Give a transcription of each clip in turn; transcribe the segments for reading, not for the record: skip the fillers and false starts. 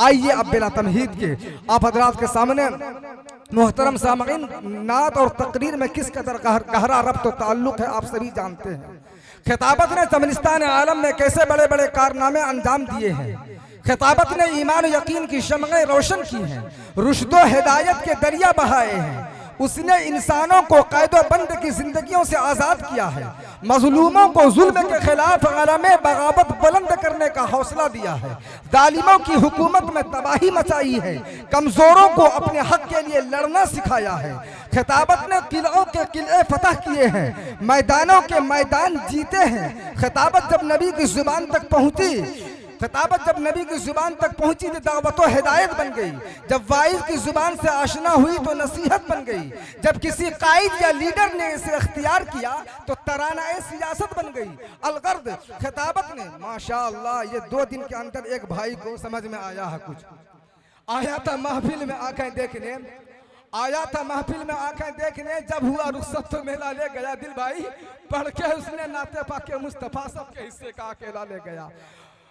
आइए अब बिला तमहीद के आप हजरात के सामने मोहतरम सामईन नात और तकरीर में किस कदर गहरा रब्त और ताल्लुक है आप सभी जानते हैं। खिताबत ने चमनिस्तान आलम में कैसे बड़े बड़े कारनामे अंजाम दिए हैं। खिताबत ने ईमान यकीन की शमएं रोशन की हैं, रुश्दो हिदायत के दरिया बहाए हैं। उसने इंसानों को कैदो बंद की जिंदगियों से आज़ाद किया है। मजलूमों को जुल्म के खिलाफ अलमे बगावत बुलंद करने का हौसला दिया है। जालिमों की हुकूमत में तबाही मचाई है। कमजोरों को अपने हक के लिए लड़ना सिखाया है। खिताबत ने किलों के किले फतह किए हैं, मैदानों के मैदान जीते हैं। खिताबत जब नबी की जुबान तक पहुंची तो दावत हिदायत बन गई। जब वाइज की जुबान से आशना हुई तो नसीहत बन गई। जब किसी कायद या लीडर ने इसे अख्तियार किया तो तरानाए सियासत बन गई। अलगर्द खिताबत ने माशाअल्लाह ये 2 दिन के अंदर एक भाई को समझ में आया है। कुछ आया था महफिल में आंखें देखने, जब हुआ रुखसत तो मेला ले गया। दिल भाई पढ़ के उसने नाते पाके मुस्तफा सबके हिस्से का अकेला ले गया।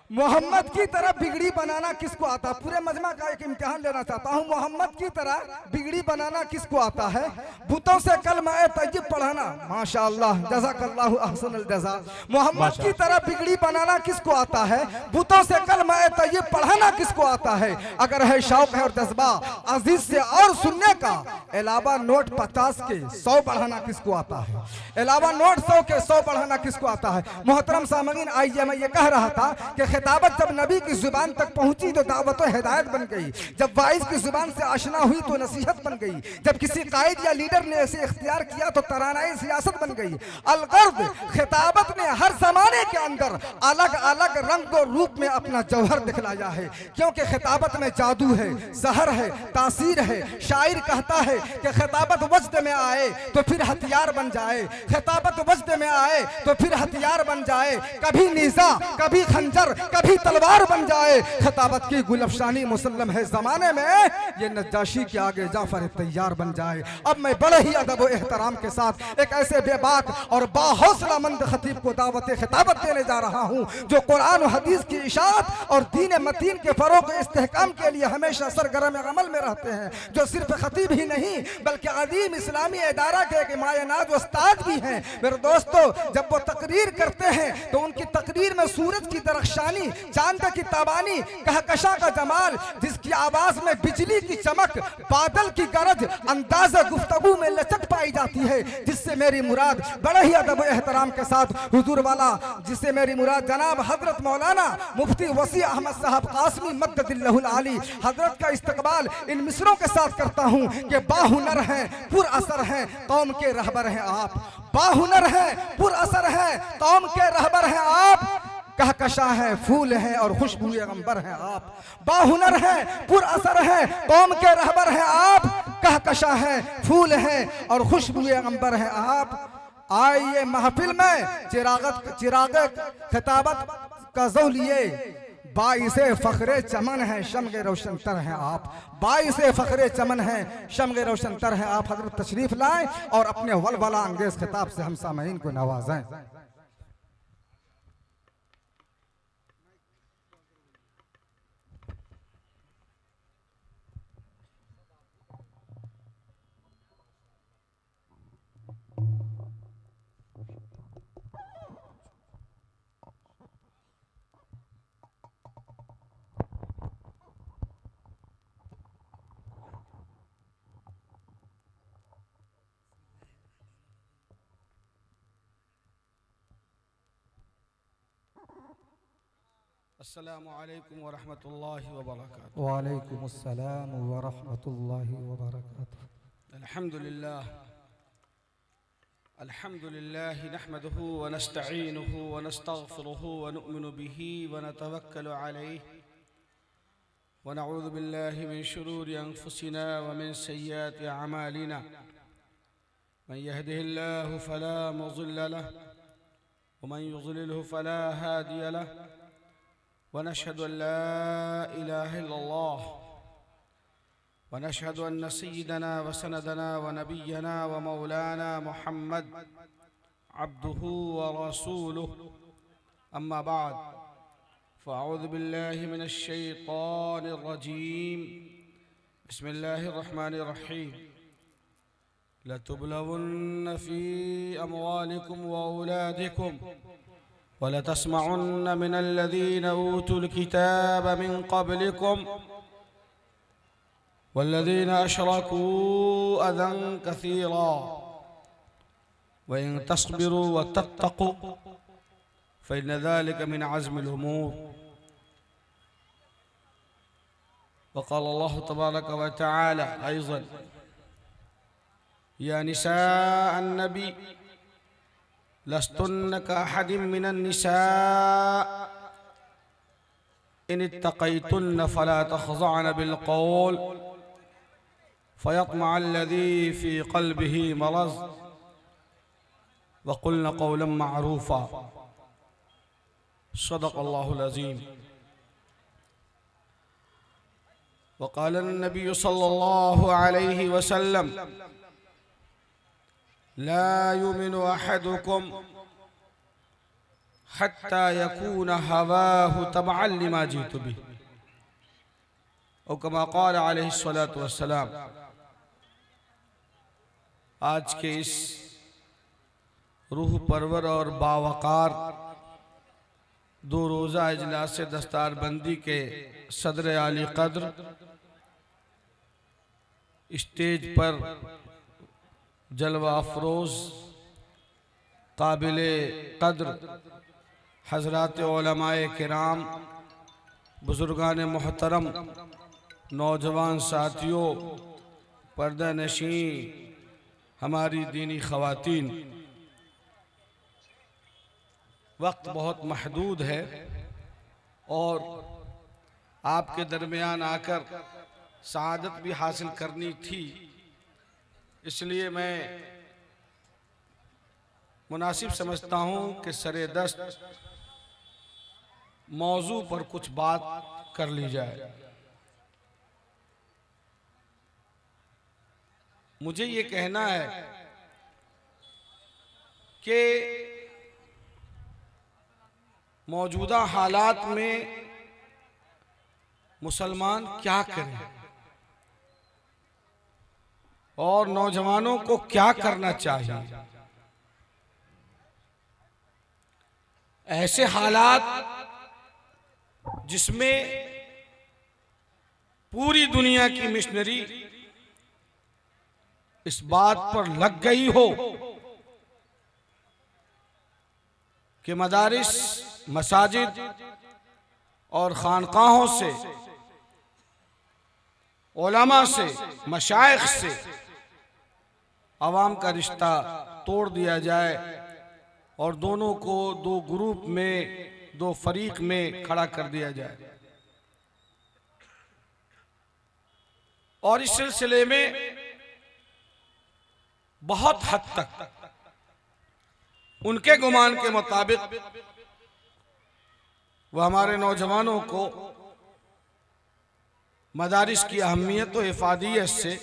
मोहम्मद की तरह बिगड़ी बनाना किसको आता? पूरे मजमा का एक इम्तिहान लेना चाहता हूँ। मोहम्मद की तरह बिगड़ी बनाना किसको आता है? बुतों से कलमा तय्यब पढ़ाना। माशाअल्लाह जज़ाकल्लाहु अहसनुल जज़ा। मोहम्मद की तरह बिगड़ी बनाना किसको आता है? बुतों से कलमा तय्यब पढ़ाना किसको आता है? अगर है शौक है और जज्बा अजीज से और सुनने का, अलावा नोट 50 के 100 पढ़ाना किसको आता है? अलावा नोट 100 के 100 पढ़ाना किसको आता है? मोहतरम सामईन आइए, मैं ये कह रहा था कि खिताबत जब नबी की जुबान तक पहुंची तो दावत हिदायत बन गई। जब वाइज की जुबान से आशना हुई तो नसीहत बन गई। जब किसी कायद या लीडर ने इसे इख्तियार किया तो तरानाए सियासत बन गई। अलगर्द खिताबत ने हर जमाने के अंदर अलग अलग रंग और रूप में अपना जौहर दिखलाया है। क्योंकि खिताबत में जादू है, सहर है, तासीर है। शायर कहता है कि खिताबत वजद में आए तो फिर हथियार बन जाए। खिताबत वजद में आए तो फिर हथियार बन जाए। कभी नीजा, कभी खंजर, कभी तलवार बन जाए। खिताबत की गुलफशानी मुसल्लम है ज़माने में, ये नज्जाशी के आगे जाफर तैयार बन जाए। अब मैं बड़े ही अदब और एहतराम के साथ एक ऐसे बेबाक और बाहौसला मंद खतीब को दावत खिताबत देने जा रहा हूँ जो कुरान और हदीस की इशाअत और दीन मतीन के फरोग इस्तेहकाम के लिए हमेशा सरगर्म अमल में रहते हैं। जो सिर्फ खतीब ही नहीं बल्कि अजीम इस्लामी इदारा के एक मायनाज उस्ताद भी हैं। मेरे दोस्तों, जब वो तकरीर करते हैं तो उनकी तकरीर में सूरज की दरख्शानी, चांद की ताबानी, कहकशा का जमाल, जिसकी आवाज में बिजली की चमक, बादल की गरज, अंदाज़ गुफ्तगू में लचक पाई जाती है। जिससे मेरी मुराद बड़े ही अदब एहतराम के साथ हुजूर वाला, जिससे मेरी मुराद जनाब हजरत मौलाना मुफ्ती वसी अहमद साहब कासमी मद्ददिल्लाहुल आली हजरत का इस्तकबाल इन मिसरों के साथ करता हूँ कि बाहुनर हैं, पुर असर हैं, कौम के रहबर हैं आप। बाहुनर हैं, पुर असर हैं, कौम के रहबर हैं आप। कहकशा है, फूल है और खुशबुए अंबर हैं आप। बाहुनर है, पुर असर है, कौम के रहबर हैं आप। कहकशा है, फूल है और खुशबुए अंबर हैं आप। आइए महफिल में चिराग खिताबत का ज़ौलिए, बाइसे फ़ख्रे चमन है, शम्गे रोशन तर हैं आप। बाइसे फ़ख्रे चमन है, शम्गे रोशन तर हैं आप। हज़रत तशरीफ़ लाएं और अपने वलवला अंगेज़ खिताब से हम सामईन को नवाजें। अस्सलामु अलैकुम व रहमतुल्लाहि व बरकातुहू। वालेकुम अस्सलाम व रहमतुल्लाहि व बरकातुहू। अल्हम्दुलिल्लाह अल्हम्दुलिल्लाह नहमदुहु व नस्तईनुहु व नस्तगफिरुहु व नु'मिनु बिही व नतवक्कलु अलैहि व नऊज़ु बिल्लाहि मिन शुरूरि अनफुसिना व मिन सय्यिआति अमालिना। मन यहदिहिल्लाहु फला मुज़िल्ल लहु व मन युज़लिलहु फला हादिय लहु व नशहदु अन ला इलाहा इल्लल्लाह व नशहदु अन्न सय्यिदना व सनदना व नबिय्यना व मौलाना मुहम्मद अब्दुहु व रसूलुहु। अम्मा बाद फ़अऊज़ु बिल्लाहि मिनश शैतानिर रजीम। बिस्मिल्लाहिर रहमानिर रहीम। लतुब्लवुन्न फ़ी अमवालिकुम व औलादिकुम वलतस्मउन्न मिनल्लज़ीना ऊतुल किताब मिन क़ब्लिकुम वल्लज़ीना अशरकू अज़न कसीरा वइन तस्बिरू व तत्तक़ू फ़इन्न ज़ालिका मिन अज़्मिल उमूर। वक़ाल अल्लाहु तबारक व तआला अयज़न या निसाअन नबी लस्तुन्न कअहदिम मिनन निसा इन इत्तक़ैतुन्न फला तख़ज़अन बिलक़ौल फ़यत्मअल्लज़ी फ़ी क़ल्बिही मरज़ वक़ुल्न क़ौलन मअरूफ़ा। सदक़ल्लाहुल अज़ीम। वक़ाल अन्नबी सल्लल्लाहु अलैहि वसल्लम ला युमिनु अहदुकुम हत्ता यकून हवाहु तबअन लिमा जीतु बिही औ कमा क़ाल अलैहिस्सलातु वस्सलाम। आज के इस रूह परवर और बावकार दो रोज़ा इजलास दस्तारबंदी के सदर आली कद्र स्टेज पर जलवा अफरोज काबिले कद्र हज़रात उलमाए किराम, बुजुर्गान मोहतरम, नौजवान साथियों, पर्दा नशीं हमारी दीनी ख़वातीन, वक्त बहुत महदूद है और आपके दरमियान आकर सआदत भी हासिल करनी थी, इसलिए मैं मुनासिब समझता हूँ कि सरे दस्त मौजू पर कुछ बात कर ली जाए। मुझे ये कहना है कि मौजूदा हालात में मुसलमान क्या करें और नौजवानों को क्या करना चाहिए। ऐसे हालात जिसमें पूरी दुनिया की मिशनरी इस बात पर लग गई हो कि मदारिस, मसाजिद और खानकाहों से, उलमा से, मशाइख से अवाम का रिश्ता तोड़ दिया जाए और दोनों को दो ग्रुप में, दो फरीक में खड़ा कर दिया जाए। और इस सिलसिले में बहुत हद तक उनके गुमान के मुताबिक वह हमारे नौजवानों को मदारिस की अहमियत और इफादियत से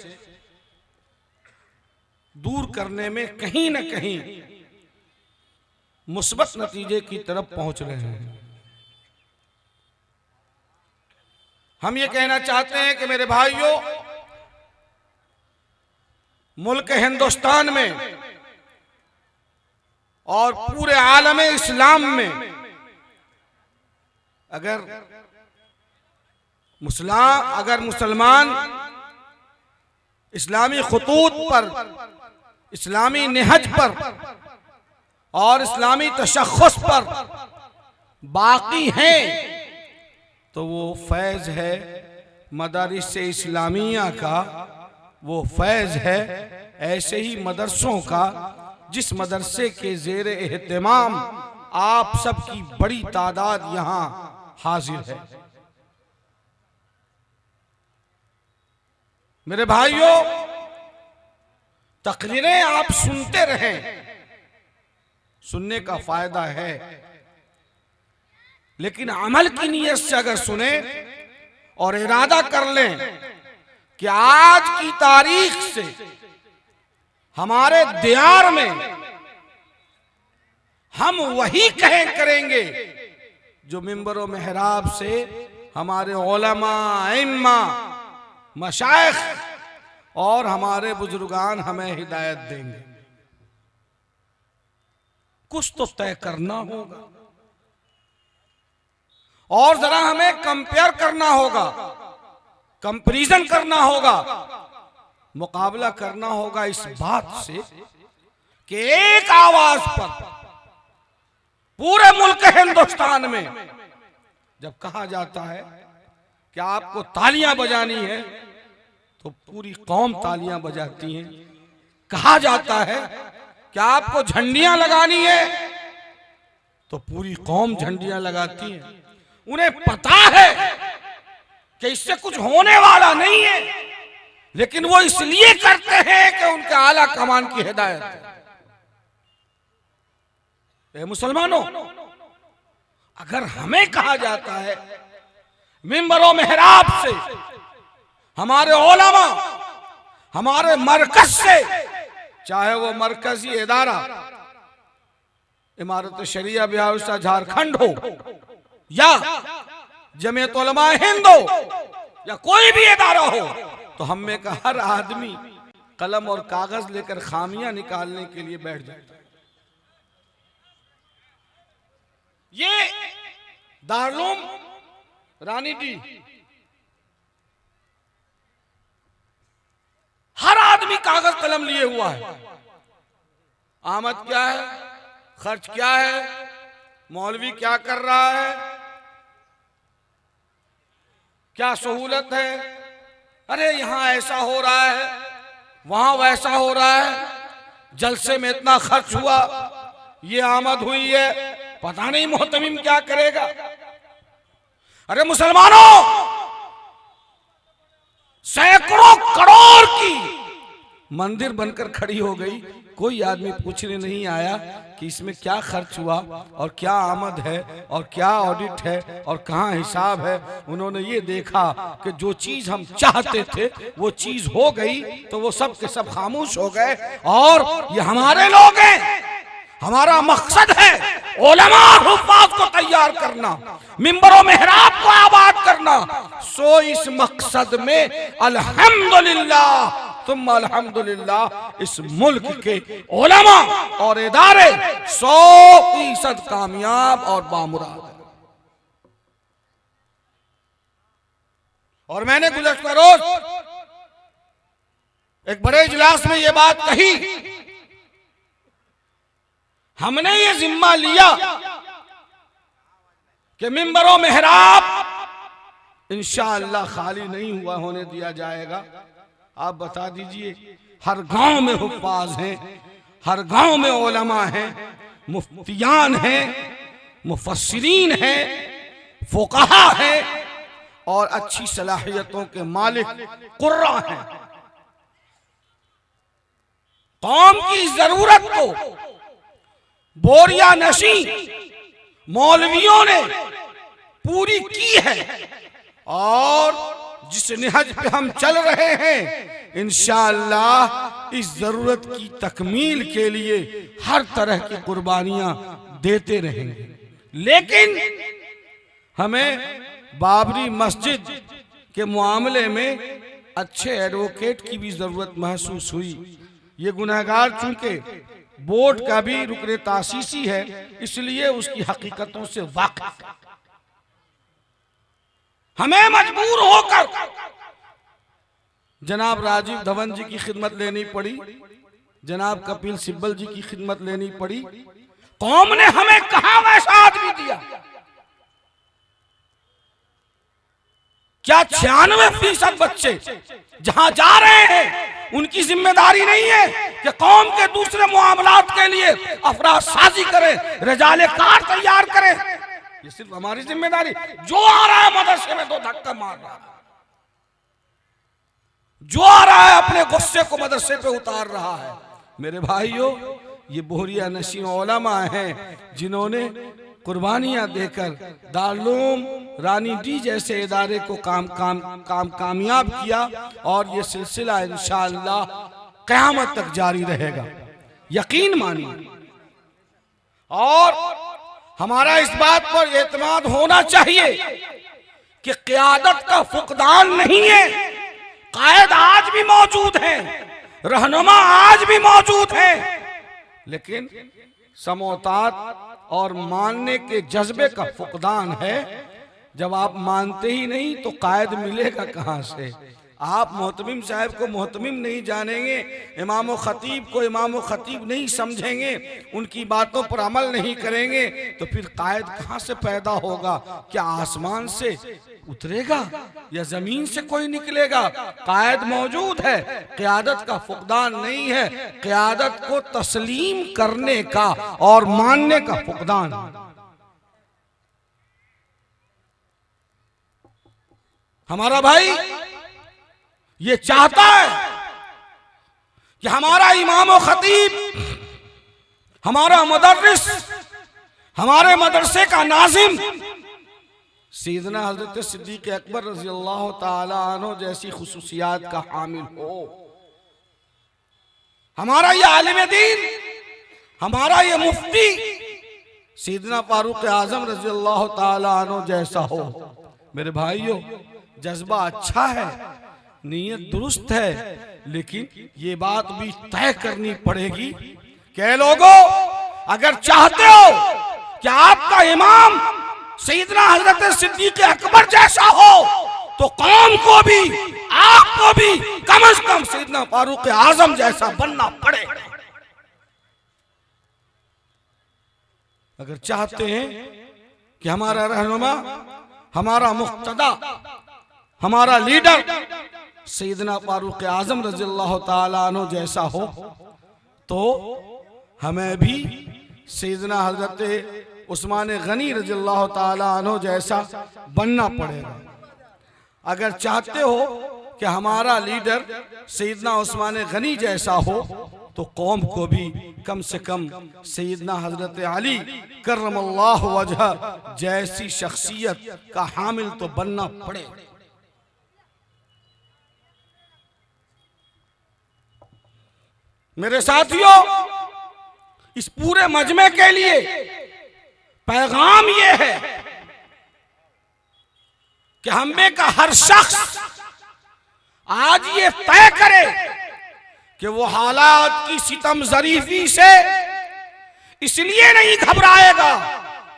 दूर करने में कहीं न कहीं मुस्बत नतीजे की तरफ पहुंच रहे हैं। हम ये कहना चाहते हैं कि मेरे भाइयों, मुल्क हिंदुस्तान में और पूरे आलम इस्लाम में अगर मुसलमान इस्लामी खुतूत पर, इस्लामी निहज पर और इस्लामी तशख्खुस पर बाकी हैं तो वो फैज़ है मदारिस इस्लामिया का, वो फैज़ है ऐसे ही मदरसों का जिस मदरसे के ज़ेर एहतमाम आप सबकी बड़ी तादाद यहाँ हाजिर है। मेरे भाइयों, तकरीरें आप सुनते रहें, सुनने का फायदा है, लेकिन अमल की नीयत से अगर सुने और इरादा कर लें कि आज की तारीख से हमारे दियार में हम वही करेंगे जो मिंबर मेहराब से हमारे उलमा, इम्मा, मशाइख और हमारे बुजुर्गान हमें हिदायत देंगे। कुछ तो तय करना होगा और जरा हमें कंपेयर करना होगा, कंपैरिजन करना होगा, मुकाबला करना होगा इस बात से कि एक आवाज पर पूरे मुल्क हिंदुस्तान में जब कहा जाता है कि आपको तालियां बजानी है तो पूरी कौम तालियां बजाती है। कहा जाता है कि आपको झंडियां लगानी है तो पूरी कौम झंडियां लगाती है। उन्हें पता है कि इससे कुछ होने वाला नहीं है, लेकिन वो इसलिए करते हैं कि उनके आला कमान की हिदायत है। मुसलमानों, अगर हमें कहा जाता है मिंबरों मेहराब से, हमारे उलमा, हमारे मरकज से, चाहे वो मरकजी इदारा इमारत शरिया बिहार झारखंड हो या जमीयत उलमा हिंद हो या कोई भी इदारा हो, तो हम में का हर आदमी कलम और कागज लेकर खामियां निकालने के लिए बैठ जाता है। ये दारुल रानी डी हर आदमी कागज कलम लिए हुआ है। आमद क्या है, खर्च क्या है, मौलवी क्या कर रहा है, क्या सहूलत है, अरे यहां ऐसा हो रहा है, वहां वैसा हो रहा है, जलसे में इतना खर्च हुआ, ये आमद हुई है, पता नहीं मोहतमिम क्या करेगा। अरे मुसलमानों, सैकड़ों करोड़ की मंदिर बनकर खड़ी हो गई, कोई आदमी पूछने नहीं आया कि इसमें क्या खर्च हुआ और क्या आमद है और क्या ऑडिट है और कहाँ हिसाब है। उन्होंने ये देखा कि जो चीज हम चाहते थे वो चीज हो गई, तो वो सब के सब खामोश हो गए। और ये हमारे लोग हैं, हमारा मकसद है उलमा हुफ्फाज को तैयार करना, मिंबरों मेहराब को आबाद करना। सो इस मकसद में अल्हम्दुलिल्लाह तुम अल्हम्दुलिल्लाह इस मुल्क के उलमा और इदारे 100% कामयाब और बामुराद। और मैंने गुज़श्ता रोज एक बड़े इजलास में ये बात कही, हमने ये जिम्मा लिया कि मिंबरों मेहराब इंशाअल्लाह खाली नहीं हुआ होने दिया जाएगा। आप बता दीजिए, हर गांव में हुफ्फाज हैं, हर गांव में उलमा हैं, मुफ्तियान हैं, मुफस्सिरीन हैं, फुक़हा हैं और अच्छी सलाहियतों के मालिक कुर्रा हैं। कौम की जरूरत को बोरिया नशी मौलवियों ने पूरी की है और जिस निहज पे हम चल रहे हैं, इंशाअल्लाह इस जरूरत की तकमील के लिए हर तरह की कुर्बानियां देते रहेंगे। लेकिन हमें बाबरी मस्जिद के मामले में अच्छे एडवोकेट की भी जरूरत महसूस हुई। ये गुनहगार चूंकि बोर्ड का भी रुकने तासीसी है, इसलिए उसकी हकीकतों से वाकिफ हमें मजबूर होकर जनाब राजीव धवन जी की खिदमत लेनी पड़ी, जनाब कपिल सिब्बल जी की खिदमत लेनी पड़ी। कौम ने हमें कहां वैसा आदमी दिया। क्या 96% बच्चे जहां जा रहे हैं उनकी जिम्मेदारी नहीं है कि कौम के दूसरे मामलात के लिए अफराद साजी करें, रजाले कार तैयार करें। ये सिर्फ हमारी जिम्मेदारी। जो आ रहा है मदरसे में तो धक्का मार रहा है, जो आ रहा है अपने गुस्से को मदरसे पे उतार रहा है। मेरे भाइयों, ये बोहरिया नशीं उलमा हैं जिन्होंने कुर्बानियां देकर दारुल रानी डी जैसे इदारे को कामयाब किया, और ये सिलसिला इंशाअल्लाह क़यामत तक जारी रहेगा, यकीन मानिए। और हमारा इस बात पर एतमाद होना चाहिए कि क़यादत का फुकदान नहीं है। कायद आज भी मौजूद हैं, रहनुमा आज भी मौजूद हैं, लेकिन समोतात और मानने के जज्बे का फुकदान है। जब आप मानते ही नहीं तो कायद मिलेगा कहां से? आप मोहतमिम साहब को मोहतमिम नहीं जानेंगे, इमाम खतीब को इमाम खतीब नहीं समझेंगे, उनकी बातों पर अमल नहीं करेंगे, तो फिर कायद कहां से पैदा होगा? क्या आसमान से उतरेगा या जमीन से कोई निकलेगा? कायद मौजूद है, क़यादत का फुकदान नहीं है। क़यादत को तस्लीम करने का और मानने का फुकदान। हमारा भाई ये चाहता है कि हमारा इमाम और खतीब, हमारा मुदर्रिस, हमारे मदरसे का नाजिम सैयदना हजरत सिद्दीक़ अकबर रज़ी अल्लाह ताला अन्हु जैसी खुसूसियात का हामिल हो। हमारा ये आलिम दीन, हमारा ये मुफ्ती सैयदना फारूक आज़म रज़ी अल्लाह ताला अन्हु जैसा हो। मेरे भाइयों, जज्बा अच्छा है, नीयत दुरुस्त है, लेकिन ये बात भी तय करनी पड़ेगी कि लोगों, अगर चाहते हो कि आपका इमाम सैयदना हजरत सिद्दीक़ अकबर जैसा हो, तो कौम को भी, आपको भी कम से कम सैयदना फारूक आज़म जैसा बनना पड़ेगा। अगर चाहते हैं कि हमारा रहनुमा, हमारा मुक्तदा, हमारा लीडर सैयदना फारूक आज़म रज़ियल्लाहु ताला अन्हु जैसा हो, तो हमें भी सैयदना हजरत उस्मान गनी रज़ियल्लाहु ताला अन्हु जैसा बनना पड़ेगा। अगर चाहते हो कि हमारा लीडर सैयदना उस्मान गनी जैसा हो, तो कौम को भी कम से कम सैयदना हजरत अली करमल्लाहु वजह जैसी शख्सियत का हामिल तो बनना पड़ेगा। मेरे साथियों, इस पूरे मजमे के लिए पैगाम यह है कि हम में का हर शख्स आज ये तय करे कि वो हालात की सितम ज़रीफी से इसलिए नहीं घबराएगा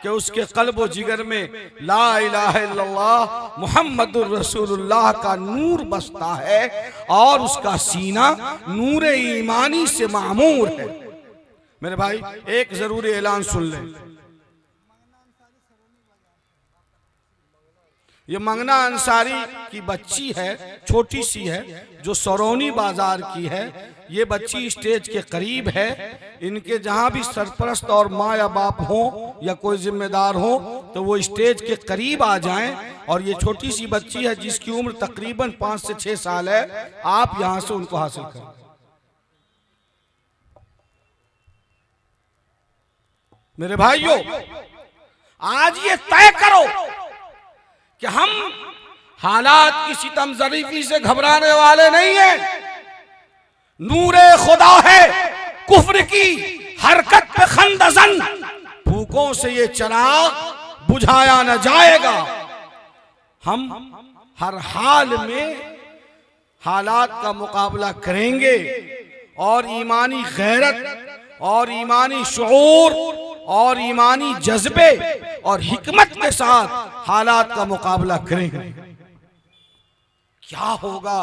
कि उसके कल्बो जिगर में ला इलाहा इल्लल्लाह मुहम्मदुर रसूलुल्लाह का नूर बसता है और उसका सीना नूर ईमानी से मामूर है। मेरे भाई, एक जरूरी ऐलान सुन लें। ये मंगना अंसारी की बच्ची है, छोटी सी है, जो सरौनी बाजार की है। ये बच्ची स्टेज के करीब है। इनके जहां भी सरपरस्त और माँ या बाप हो या कोई जिम्मेदार हो, तो वो स्टेज के करीब आ जाएं। और ये छोटी सी बच्ची है जिसकी उम्र तकरीबन 5 से 6 साल है। आप यहां से उनको हासिल करें। मेरे भाइयों, आज ये तय करो कि हम हालात की सितम ज़रीफी से घबराने वाले नहीं हैं। नूरे खुदा है कुफ्र की हरकत पे खंदजन, फूकों से ये चिराग बुझाया न जाएगा। हम हर हाल में हालात का मुकाबला करेंगे और ईमानी गैरत और ईमानी शऊर और ईमानी जज्बे और हिकमत के साथ हालात का मुकाबला करेंगे। क्या होगा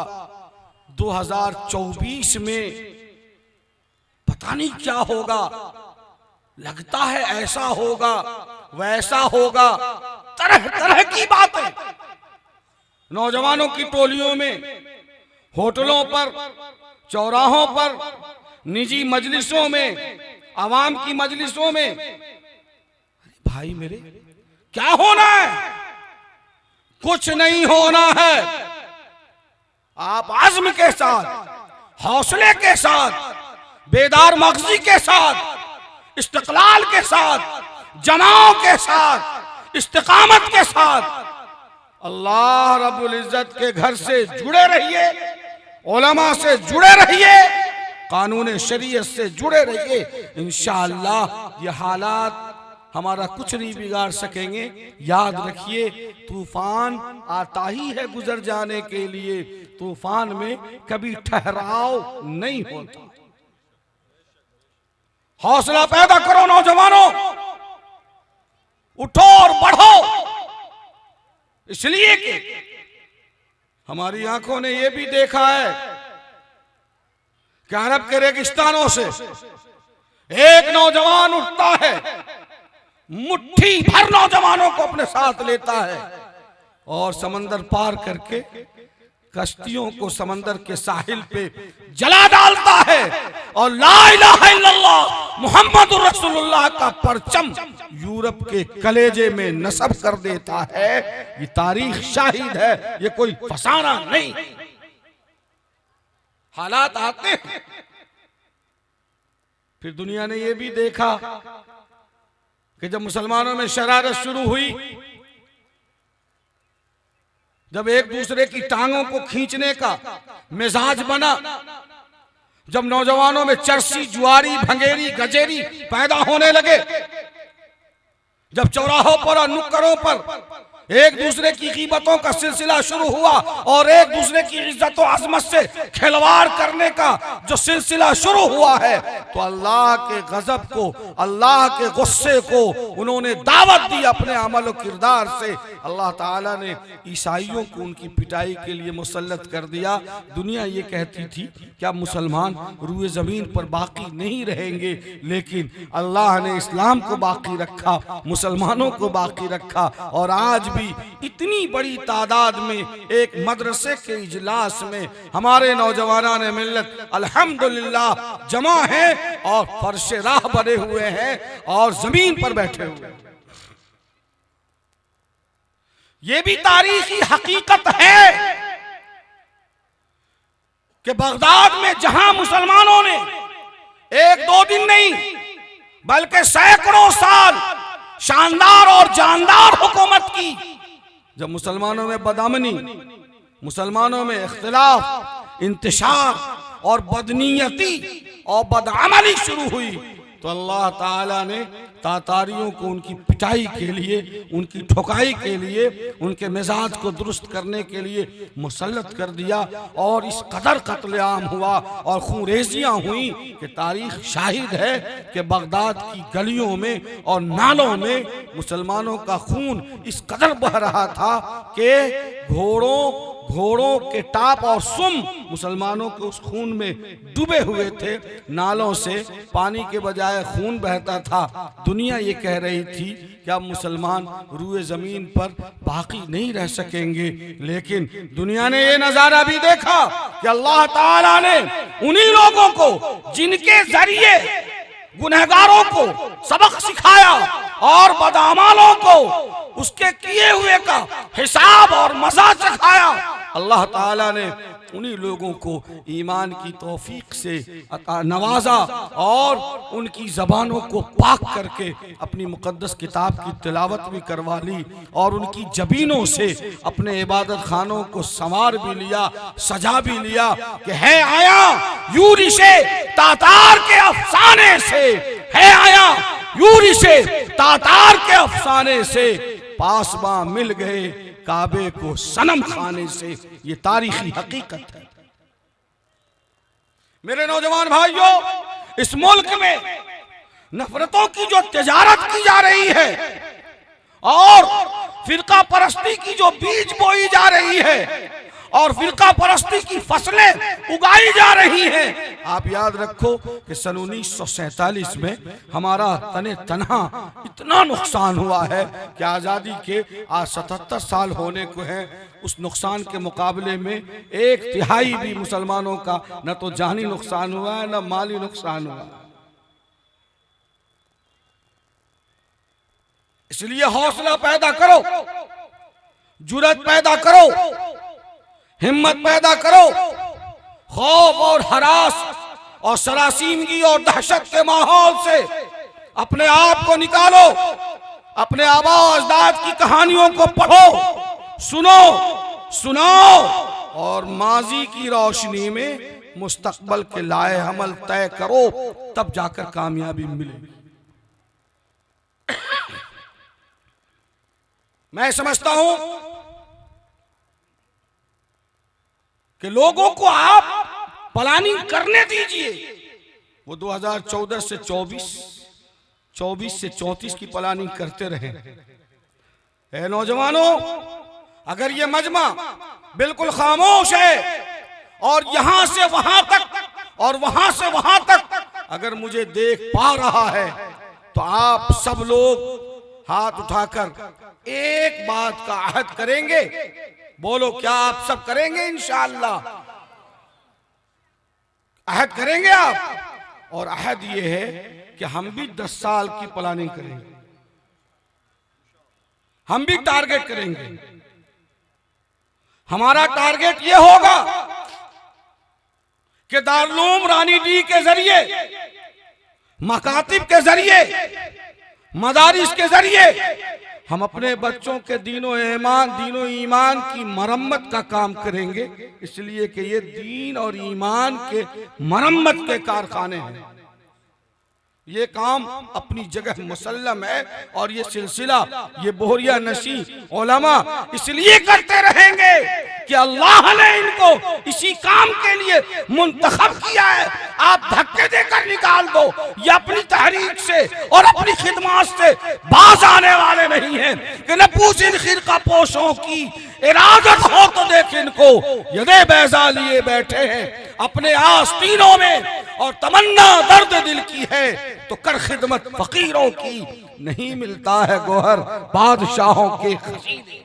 2024 में, पता नहीं क्या होगा। लगता है ऐसा होगा, वैसा होगा, तरह तरह की बातें। नौजवानों की टोलियों में, होटलों पर, चौराहों पर, निजी मजलिसों में, आवाम की मजलिसों में। भाई मेरे, क्या होना है? कुछ नहीं होना है। आप आज़्म के साथ, हौसले के साथ, बेदार मगजी के साथ, इस्तिक़लाल के साथ, जमाओं के साथ, इस्तिकामत के साथ अल्लाह रब्बुल इज्जत के घर से जुड़े रहिए, उलमा से जुड़े रहिए, कानून शरीयत से जुड़े रहिए। इंशाअल्लाह ये हालात हमारा कुछ नहीं बिगाड़ सकेंगे। याद रखिए, तूफान आता ही है गुजर जाने के लिए, तूफान में कभी ठहराव नहीं होता। हौसला पैदा करो नौजवानों, उठो और बढ़ो। इसलिए कि हमारी आंखों ने यह भी देखा है कि अरब के रेगिस्तानों से एक नौजवान उठता है, मुट्ठी भर नौजवानों को अपने साथ लेता है और समंदर पार करके कश्तियों को समंदर के साहिल पे जला डालता है और ला इलाहा इल्लल्लाह मुहम्मदुर रसूलुल्लाह का परचम यूरोप के कलेजे में नस्ब कर देता है। ये तारीख शाहिद है, ये कोई फसाना नहीं। हालात आते हैं। फिर दुनिया ने ये भी देखा कि जब मुसलमानों में शरारत शुरू हुई, जब एक दूसरे की टांगों को खींचने का मिजाज बना, जब नौजवानों में चरसी, जुआरी, भंगेरी, गजेरी पैदा होने लगे, जब चौराहों पर और नुक्करों पर एक दूसरे की कीमतों का सिलसिला शुरू हुआ और एक दूसरे की इज्जत और अजमत से खिलवाड़ करने का जो सिलसिला शुरू हुआ है, तो अल्लाह के गजब को, अल्लाह के गुस्से को उन्होंने दावत दी अपने अमल और किरदार से। अल्लाह ताला ने ईसाइयों को उनकी पिटाई के लिए मुसल्लत कर दिया। दुनिया ये कहती थी क्या मुसलमान रूए ज़मीन पर बाकी नहीं रहेंगे, लेकिन अल्लाह ने इस्लाम को बाकी रखा, मुसलमानों को बाकी रखा। और आज भी इतनी बड़ी तादाद में एक मदरसे के इजलास में हमारे नौजवानान ने मिल्लत अल्हम्दुलिल्लाह जमा है और फर्श राह बने हुए हैं और जमीन पर बैठे हुए हैं। ये भी तारीखी हकीकत है कि बगदाद में जहां मुसलमानों ने एक दो दिन नहीं बल्कि सैकड़ों साल शानदार और जानदार हुकूमत की, जब मुसलमानों में बदअमनी, मुसलमानों में इख्तिलाफ, इंतशार और बदनीयती और बदअमली शुरू हुई, तो अल्लाह ताला ने तातारियों को उनकी पिटाई के लिए, उनकी ठुकाई के लिए, उनके मिजाज को दुरुस्त करने के लिए मुसल्लत कर दिया। और इस कदर कत्लेआम हुआ और खूनरेजियां हुई कि तारीख शाहिद है कि बगदाद की गलियों में और नालों में मुसलमानों का खून इस कदर बह रहा था कि घोड़ों के टाप और सुम मुसलमानों के उस खून में डूबे हुए थे। नालों से पानी के बजाय खून बहता था। दुनिया ये कह रही थी कि अब मुसलमान रूए जमीन पर बाकी नहीं रह सकेंगे, लेकिन दुनिया ने ये नजारा भी देखा कि अल्लाह ताला ने उन्हीं लोगों को जिनके जरिए गुनहगारों को सबक सिखाया और बदअमालों को उसके किए हुए का हिसाब और मजा चखाया, अल्लाह ताला ने उन्हीं लोगों को ईमान की तौफीक से नवाजा और उनकी ज़बानों को पाक करके अपनी मुक़द्दस किताब की तिलावत भी करवा ली और उनकी जबीनों से अपने इबादत खानों को संवार भी लिया, सजा भी लिया कि है आया यूरिशे तातार के अफसाने से, है आया यूरिशे तातार के अफसाने से, पासबा मिल गए काबे को सनम खाने से। ये तारीखी हकीकत है। मेरे नौजवान भाइयों, इस मुल्क में नफरतों की जो तिजारत की जा रही है और फिरका परस्ती की जो बीज बोई जा रही है, और फिरका परस्ती की फसलें उगाई जा रही हैं। आप याद रखो कि सन 1947 में हमारा तने तनहा इतना नुकसान हुआ है कि आज़ादी के आज 77 साल होने को हैं। उस नुकसान के मुकाबले में 1/3 भी मुसलमानों का न तो जानी नुकसान हुआ है न माली नुकसान हुआ। इसलिए हौसला पैदा करो, जुर्रत पैदा करो, हिम्मत पैदा करो। खौफ और हरास और सरासीमगी और दहशत के माहौल से अपने आप को निकालो। अपने आबा अजदाद की कहानियों को पढ़ो, सुनो, सुनाओ और माजी की रोशनी में मुस्तकबल के लाए अमल तय करो, तब जाकर कामयाबी मिलेगी। मैं समझता हूं कि लोगों को आप प्लानिंग करने दीजिए। वो 2014 से 24, 24 से 34 की प्लानिंग करते रहे। ए नौजवानों, अगर ये मजमा बिल्कुल खामोश है और यहां से वहां तक और वहां से वहां तक अगर मुझे देख पा रहा है, तो आप सब लोग हाथ उठाकर एक बात का अहद करेंगे। बोलो, क्या आप सब करेंगे? इंशाअल्लाह अहद करेंगे आप। और अहद ये है कि हम भी 10 साल की प्लानिंग करेंगे, हम भी टारगेट करेंगे। हमारा टारगेट ये होगा कि दारुल रानीडी के जरिए, मकातिब के जरिए, मदारिस के जरिए हम अपने बच्चों के दीनो ईमान की मरम्मत का काम करेंगे। इसलिए कि ये दीन और ईमान के मरम्मत के कारखाने हैं। ये काम अपनी जगह मुसल्लम है और ये सिलसिला, ये बोहरिया नशी उलमा इसलिए करते रहेंगे कि अल्लाह ने इनको इसी काम के लिए मुंतखब किया है। आप धक्के देकर निकाल दो, ये अपनी तहरीक से और अपनी खिदमत से बाज आने वाले नहीं हैं कि न पूछ इन खिरका पोशों की इरादत हो तो देख इनको यदे बैजा लिए बैठे हैं अपने आस्तीनों में, और तमन्ना दर्द दिल की है तो कर खिदमत फकीरों की, नहीं मिलता है गोहर बादशाहों के खजीने।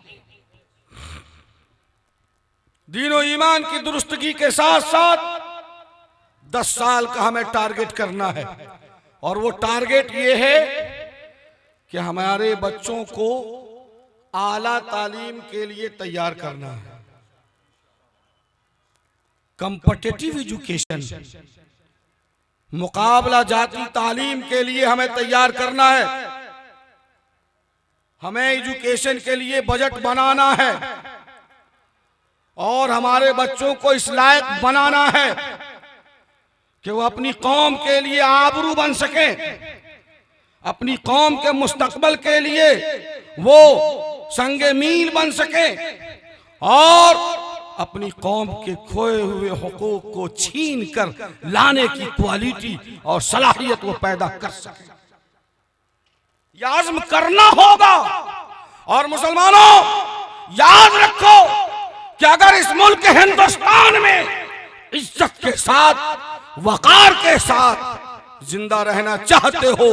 दीनो ईमान की दुरुस्तगी के साथ साथ 10 साल का हमें टारगेट करना है। और वो टारगेट ये है कि हमारे बच्चों को आला तालीम के लिए तैयार करना है। कॉम्पिटिटिव एजुकेशन, मुकाबला जाती तालीम के लिए हमें तैयार करना है। हमें एजुकेशन के लिए बजट बनाना है और हमारे बच्चों को इस लायक बनाना है कि वो अपनी कौम के लिए आबरू बन सके, अपनी कौम के मुस्तकबल के लिए वो संगे मील बन सके और अपनी कौम के खोए हुए हुकूक को छीन कर लाने की क्वालिटी और सलाहियत वो पैदा कर सके। यह आज़म करना होगा। और मुसलमानों, याद रखो कि अगर इस मुल्क हिंदुस्तान में इज्जत के साथ, वकार के साथ जिंदा रहना चाहते हो,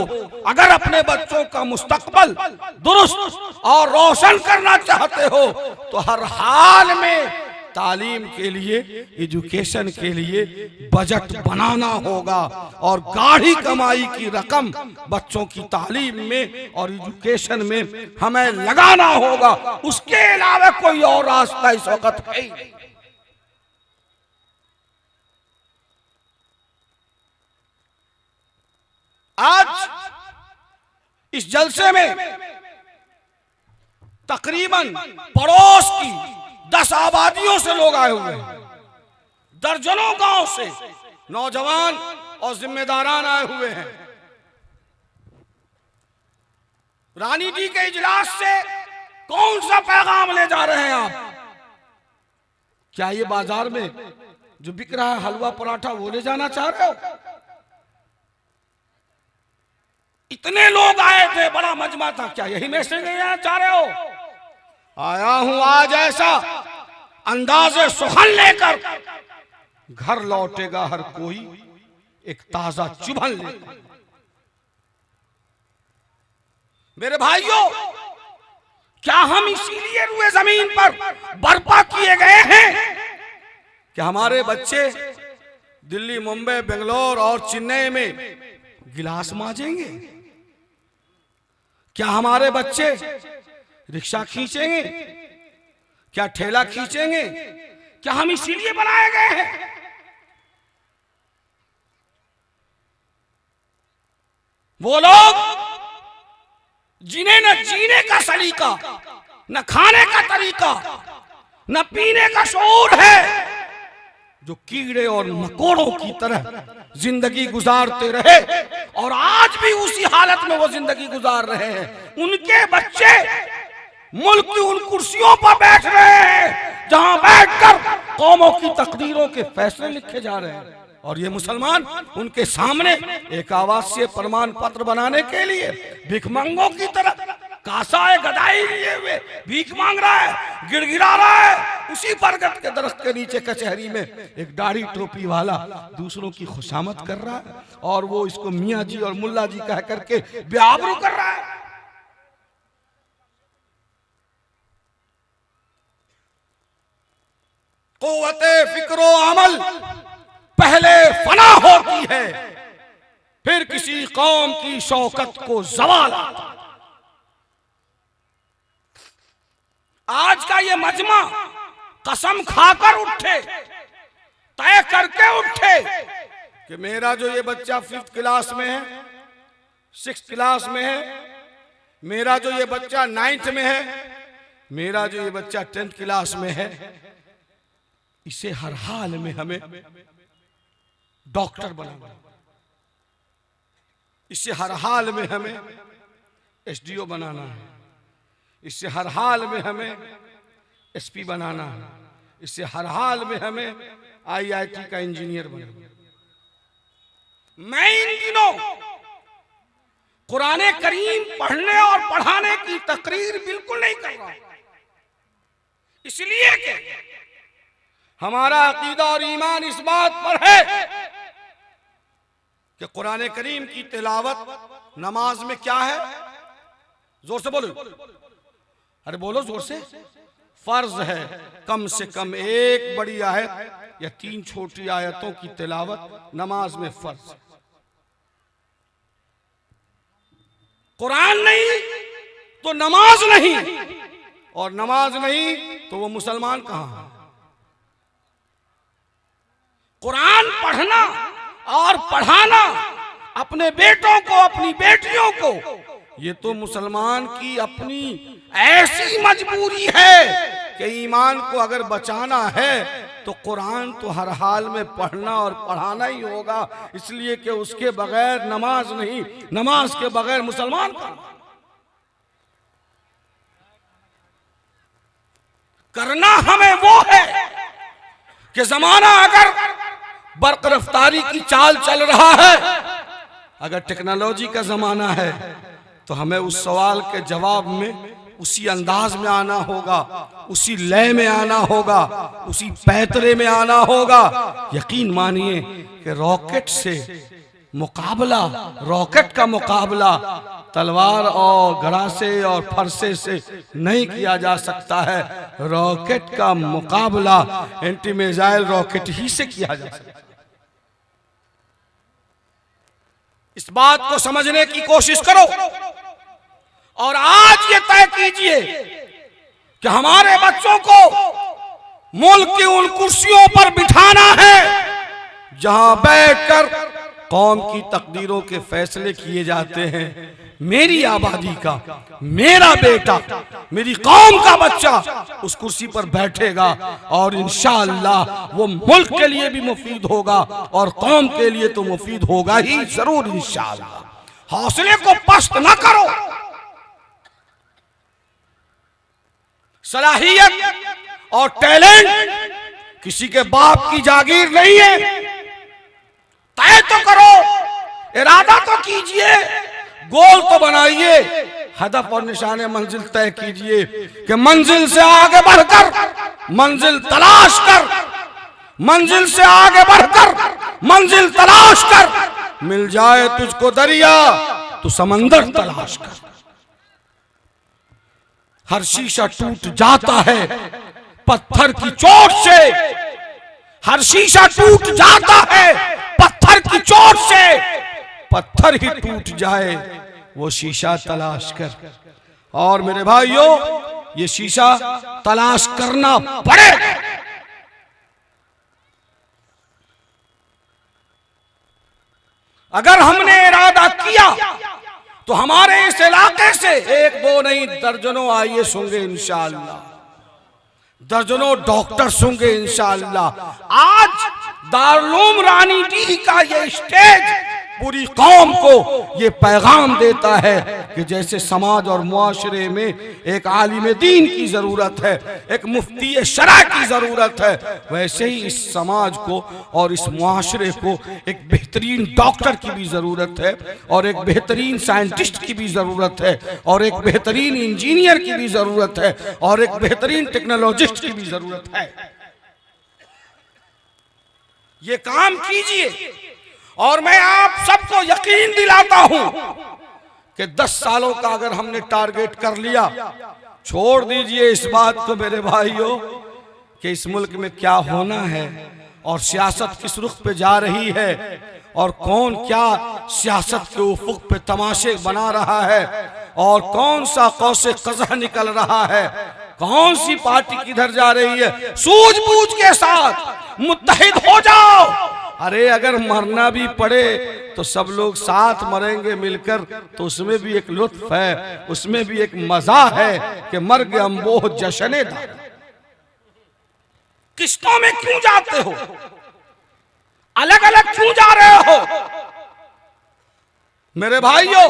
अगर अपने बच्चों का मुस्तकबल दुरुस्त और रोशन करना चाहते हो, तो हर हाल में तालीम के लिए, एजुकेशन के लिए बजट बनाना होगा और गाढ़ी कमाई की रकम बच्चों की तालीम में और एजुकेशन में हमें लगाना होगा। उसके अलावा कोई और रास्ता इस वक्त है ही नहीं। आज इस जलसे में तकरीबन पड़ोस की 10 आबादियों से लोग आए हुए हैं, दर्जनों गांव से नौजवान और जिम्मेदारान आए हुए हैं। रानीडी के इजलास से कौन सा पैगाम ले जा रहे हैं आप? क्या ये बाजार में जो बिक रहा है हलवा पराठा वो ले जाना चाह रहे हो? इतने लोग आए थे, बड़ा मजमा था, क्या यही मैसेज लेना चाह रहे हो? आया हूं आज ऐसा अंदाजे सुखन लेकर घर लौटेगा हर कोई एक ताजा चुभन लेकर। मेरे भाइयों, क्या हम इसीलिए रुए जमीन पर बर्पा किए गए हैं कि हमारे बच्चे दिल्ली, मुंबई, बेंगलोर और चेन्नई में गिलास मांजेंगे? क्या हमारे बच्चे रिक्शा खींचेंगे? क्या ठेला खींचेंगे? क्या हम इसीलिए बनाए गए हैं? वो लोग जिन्हें न जीने का सलीका, न खाने का तरीका, न पीने का शऊर है, जो कीड़े और मकोड़ों की तरह जिंदगी गुजारते रहे और आज भी उसी हालत में वो जिंदगी गुजार रहे हैं, उनके बच्चे मुल्क की उन कुर्सियों पर बैठ रहे हैं जहां बैठकर कौमों की तकदीरों के फैसले लिखे जा रहे हैं। और ये मुसलमान उनके सामने एक आवासीय प्रमाण पत्र बनाने के लिए भिखमंगों की तरह कासाए गदाई लिए हुए भीख मांग रहा है, गिड़गिड़ा रहा है। उसी बरगद के दरख्त के नीचे कचहरी में एक दाढ़ी टोपी वाला दूसरों की खुशामद कर रहा है और वो इसको मियाँ जी और मुल्ला जी कह करके बेआबरू कर रहा है। क़ुव्वते फिक्रो अमल पहले फना होती है, फिर किसी कौम की शौकत को ज़वाल आता। आज का ये मजमा कसम खाकर उठे, तय करके उठे कि मेरा जो ये बच्चा 5th क्लास में है, 6th क्लास में है, मेरा जो ये बच्चा 9th में है, मेरा जो ये बच्चा 10th क्लास में है, इसे हर हाल में हमें डॉक्टर बनाना, इसे हर हाल में हमें SDO बनाना है, इससे हर हाल में हमें SP बनाना है, इससे हर हाल में हमें IIT का इंजीनियर बनाना है। मैं इन दिनों कुरान करीम पढ़ने और पढ़ाने की तकरीर बिल्कुल नहीं कर रहा, इसलिए कि हमारा अकीदा और ईमान इस बात पर है कि कुरान करीम की तिलावत नमाज में क्या है? जोर से बोलो, अरे बोलो जोर से। फर्ज है कम से कम एक बड़ी आयत या 3 छोटी आयतों की तिलावत नमाज में फर्ज। कुरान नहीं तो नमाज नहीं, और नमाज नहीं तो वो मुसलमान कहां है? कुरान पढ़ना और पढ़ाना अपने बेटों को, अपनी बेटियों को, ये तो मुसलमान की अपनी ऐसी मजबूरी है कि ईमान को अगर बचाना है तो कुरान तो हर हाल में पढ़ना और पढ़ाना ही होगा, इसलिए कि उसके बगैर नमाज नहीं, नमाज के बगैर मुसलमान का करना हमें वो है कि जमाना अगर बर्क रफ्तारी की चाल चल रहा है, अगर टेक्नोलॉजी का जमाना है, तो हमें उस सवाल के जवाब में उसी अंदाज में आना होगा, उसी लय में आना होगा, उसी पैतरे में आना होगा। यकीन मानिए कि रॉकेट से मुकाबला, रॉकेट का मुकाबला तलवार और गड़ासे और फरसे से नहीं किया जा सकता है। रॉकेट का मुकाबला एंटी मिसाइल रॉकेट ही से किया जा सकता है। इस बात को समझने की कोशिश करो और आज ये तय कीजिए कि हमारे बच्चों को मुल्क की उन कुर्सियों पर बिठाना है जहां बैठकर कौम की तकदीरों के फैसले किए जाते हैं। मेरी आबादी का, मेरा बेटा, मेरी कौम का बच्चा उस कुर्सी पर बैठेगा और इंशाअल्लाह वो मुल्क के लिए भी मुफीद होगा और कौम के लिए तो मुफीद होगा ही जरूर इंशाअल्लाह। हौसले को पस्त ना करो। सलाहियत और टैलेंट किसी के बाप की जागीर नहीं है। तय तो करो, इरादा तो कीजिए, गोल तो बनाइए, हदफ और निशाने मंजिल तय कीजिए कि मंजिल से आगे बढ़कर मंजिल तलाश कर, मंजिल से आगे बढ़कर मंजिल तलाश कर। मिल जाए तुझको दरिया तो समंदर तलाश कर। हर शीशा टूट जाता है पत्थर की चोट से, हर शीशा टूट जाता है पत्थर की चोट से। पत्थर ही टूट जाए वो शीशा तलाश कर। और मेरे भाइयों, ये शीशा तलाश करना पड़ेगा। अगर हमने इरादा किया तो हमारे इस इलाके से एक दो नहीं दर्जनों आईएएस होंगे इंशाअल्लाह, दर्जनों डॉक्टर होंगे इंशाअल्लाह। आज दारुल रानीडीह का ये स्टेज पूरी कौम को ये पैगाम देता है कि जैसे समाज और मुआशरे में एक आलिम दीन की जरूरत है, एक मुफ्ती शरअ की जरूरत है, वैसे ही इस समाज को और इस मुआशरे को एक बेहतरीन डॉक्टर की भी जरूरत है, और एक बेहतरीन साइंटिस्ट की भी जरूरत है, और एक बेहतरीन इंजीनियर की भी जरूरत है, और एक बेहतरीन टेक्नोलॉजिस्ट की भी जरूरत है। ये काम कीजिए और मैं आप सबको यकीन दिलाता हूं कि 10 सालों का अगर हमने टारगेट कर लिया, छोड़ दीजिए इस बात को मेरे भाइयों कि इस मुल्क में क्या होना है और सियासत किस रुख पे जा रही है और कौन क्या सियासत के उफुक पे तमाशे बना रहा है और कौन सा कौसे कज़ह निकल रहा है, कौन सी पार्टी किधर जा रही है। सूझबूझ के साथ मुत्तहिद हो जाओ। अरे अगर मरना भी पड़े तो सब लोग साथ मरेंगे मिलकर, तो उसमें भी एक लुत्फ है, उसमें भी एक मजा है कि मर गए अम्बोह जश्ने दा। किस्तों में क्यों जाते हो, अलग अलग क्यों जा रहे हो मेरे भाइयों?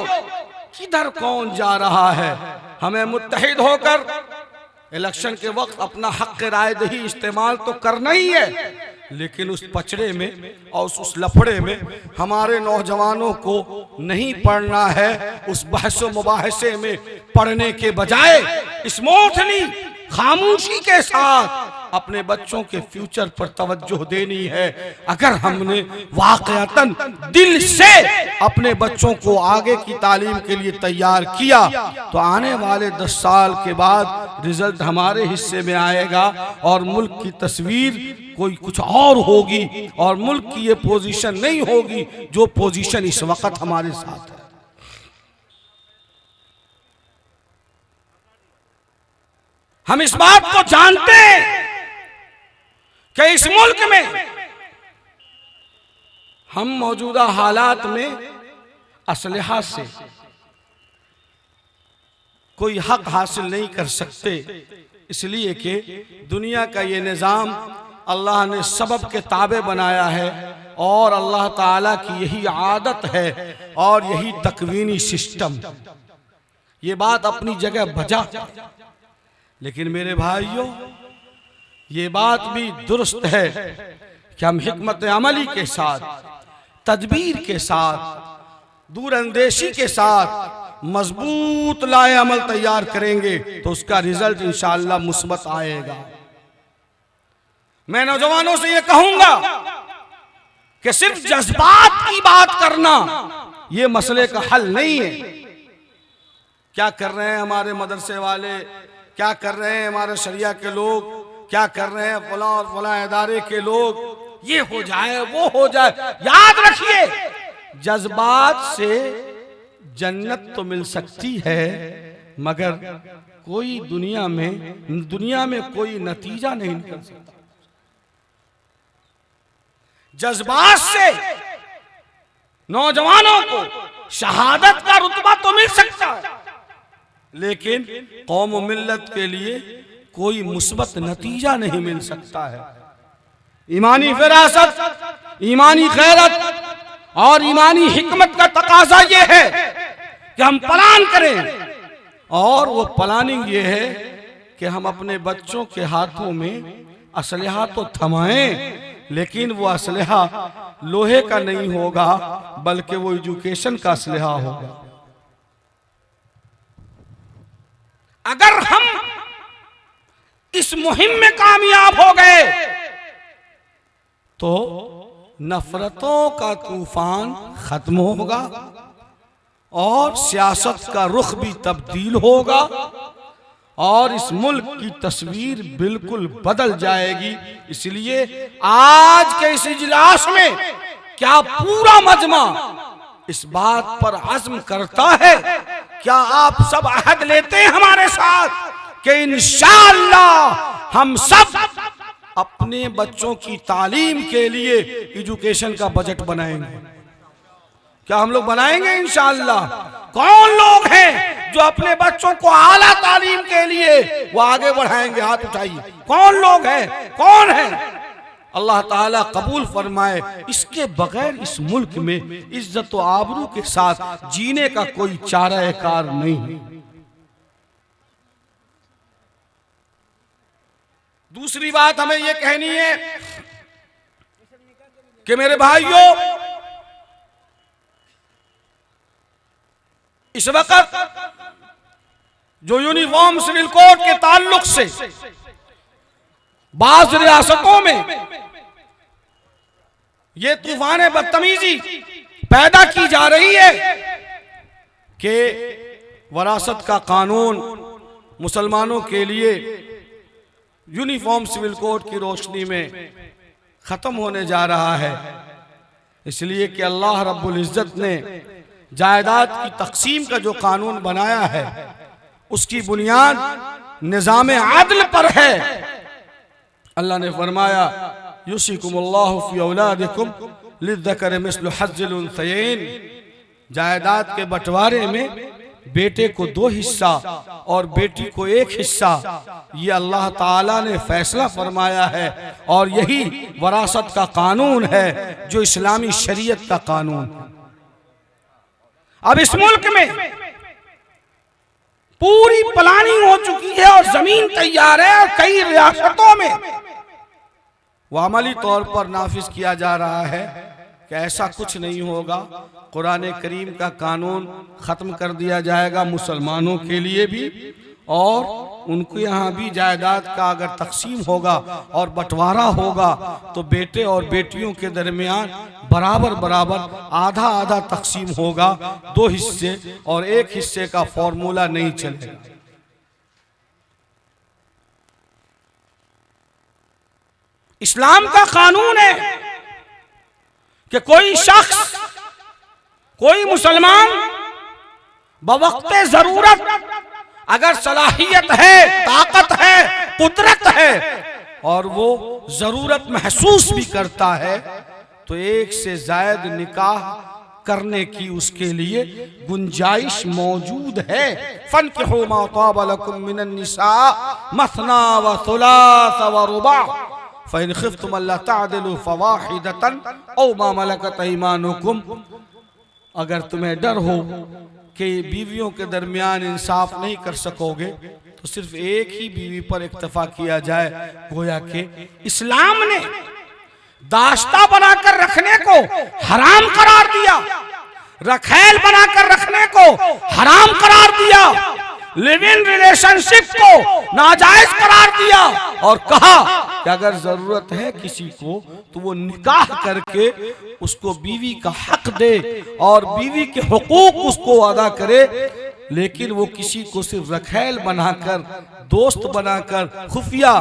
किधर कौन जा रहा है? हमें मुत्तहिद होकर इलेक्शन के वक्त अपना हक राय दही इस्तेमाल तो करना ही है, लेकिन उस पचड़े में और उस लफड़े में हमारे नौजवानों को नहीं पढ़ना है। उस बहसो मुबाहसे में पढ़ने के बजाय स्मूथली खामोशी के साथ अपने बच्चों के फ्यूचर पर तवज्जो देनी है। अगर हमने वाकयातन दिल से अपने बच्चों को आगे की तालीम के लिए तैयार किया तो आने वाले 10 साल के बाद रिजल्ट हमारे हिस्से में आएगा और मुल्क की तस्वीर कोई कुछ और होगी और मुल्क की ये पोजीशन नहीं होगी जो पोजीशन इस वक्त हमारे साथ है। हम इस बात को जानते हैं कि इस मुल्क में हम मौजूदा हालात में असलहा से कोई हक हासिल नहीं कर सकते, इसलिए कि दुनिया का ये निज़ाम अल्लाह ने सबब के ताबे बनाया है और अल्लाह ताला की यही आदत है और यही तकवीनी सिस्टम। ये बात अपनी जगह बजा, लेकिन मेरे भाइयों ये बात भी दुरुस्त है कि हम हिकमत अमली के साथ, तदबीर के साथ, दूरअंदेशी के साथ मजबूत लाए अमल तैयार करेंगे तो उसका रिजल्ट इंशाअल्लाह मुस्बत आएगा। मैं नौजवानों से ये कहूंगा कि सिर्फ जज्बात की बात करना ये मसले का हल नहीं है। क्या कर रहे हैं हमारे मदरसे वाले, क्या कर रहे हैं हमारे शरिया के लोग, क्या कर रहे हैं फलां और फलां इदारे के लोग, ये हो जाए वो हो जाए। याद रखिए जज्बात से जन्नत तो मिल सकती है मगर कोई दुनिया में कोई नतीजा नहीं निकल सकता। जज्बात से नौजवानों को शहादत का रुतबा तो मिल सकता है लेकिन कौम व मिल्लत के लिए कोई मुस्बत नतीजा नहीं मिल सकता है। ईमानी विरासत, ईमानी गैरत और ईमानी हिकमत का तकाजा ये है कि हम प्लान करें और वो प्लानिंग ये है कि हम अपने बच्चों के हाथों में असलहा तो थमाएं, लेकिन वो असलहा लोहे का नहीं होगा बल्कि वो एजुकेशन का असलहा होगा। अगर हम इस मुहिम में कामयाब हो गए तो नफरतों का तूफान खत्म होगा और सियासत का रुख भी तब्दील होगा और इस मुल्क की तस्वीर बिल्कुल बदल जाएगी। इसलिए आज के इस इजलास में क्या पूरा मजमा इस बात पर अज़्म करता है, क्या आप सब अहद लेते हैं हमारे साथ कि इंशाअल्लाह हम सब अपने बच्चों की तालीम के लिए एजुकेशन का बजट बनाएंगे? क्या हम लोग बनाएंगे इंशाअल्लाह? कौन लोग हैं जो अपने बच्चों को आला तालीम के लिए वो आगे बढ़ाएंगे? हाथ उठाइए। कौन लोग हैं? कौन है? अल्लाह ताला कबूल फरमाए। इसके बगैर इस मुल्क में इज्जत व आबरू के साथ जीने का कोई चारा कार नहीं। दूसरी बात हमें यह कहनी है कि मेरे भाइयों, इस वक्त जो यूनिफॉर्म सिविल कोड के ताल्लुक से बाज़ रियासतों में ये तूफान बदतमीजी पैदा की जा रही है कि वरासत का कानून मुसलमानों के लिए यूनिफॉर्म सिविल कोड की रोशनी में खत्म होने जा रहा है। इसलिए कि अल्लाह रब्बुल इज्जत ने जायदाद की तकसीम का जो कानून बनाया है उसकी बुनियाद निज़ाम आदल पर है। अल्लाह ने फरमाया युसिकुमुल्लाहु फी औलादिकुम लिज़्ज़करि मिस्लु हज़्ज़िल उन्सयैन। जायदाद के बंटवारे में बेटे को 2 हिस्सा और बेटी को 1 हिस्सा, ये अल्लाह ताला ने फैसला फरमाया है और यही वरासत का कानून है जो इस्लामी शरीयत का कानून है। अब इस मुल्क में पूरी प्लानिंग हो चुकी है और जमीन तैयार है और कई रियासतों में वो अमली तौर पर नाफिज किया जा रहा है कि ऐसा कुछ नहीं होगा। कुरान करीम का कानून ख़त्म कर दिया जाएगा मुसलमानों के लिए भी और उनको यहाँ भी जायदाद का अगर तकसीम होगा और बंटवारा होगा तो बेटे और बेटियों के दरमियान बराबर बराबर आधा आधा तकसीम होगा। 2 हिस्से और 1 हिस्से का फॉर्मूला नहीं चलेगा। इस्लाम का कानून है कि कोई शख्स, कोई मुसलमान बवक्ते जरूरत अगर सलाहियत है, ताकत है, कुदरत है और वो जरूरत महसूस भी करता है तो 1 से ज़ायद निकाह करने की उसके लिए गुंजाइश मौजूद है। फन्किहू मा ताब लकुम मिनन निसा मसना व सुलास व रुबा फ़इन खिफ्तुम अल्ला तअदिलू फ़वाहिदतन औ मा मलकत ऐमानुकुम। अगर तुम्हें डर हो कि बीवियों के दरमियान इंसाफ नहीं कर सकोगे तो सिर्फ 1 ही बीवी पर इक्तफा किया जाए। गोया कि इस्लाम ने दाश्ता बनाकर रखने को हराम करार दिया, रखैल बनाकर रखने को हराम करार दिया, लिव इन रिलेशनशिप को नाजायज करार दिया और कहा कि अगर जरूरत है किसी को तो वो निकाह करके उसको बीवी का हक दे और बीवी के हुकूक उसको अदा करे, लेकिन वो किसी को सिर्फ रखैल बनाकर, दोस्त बनाकर, खुफिया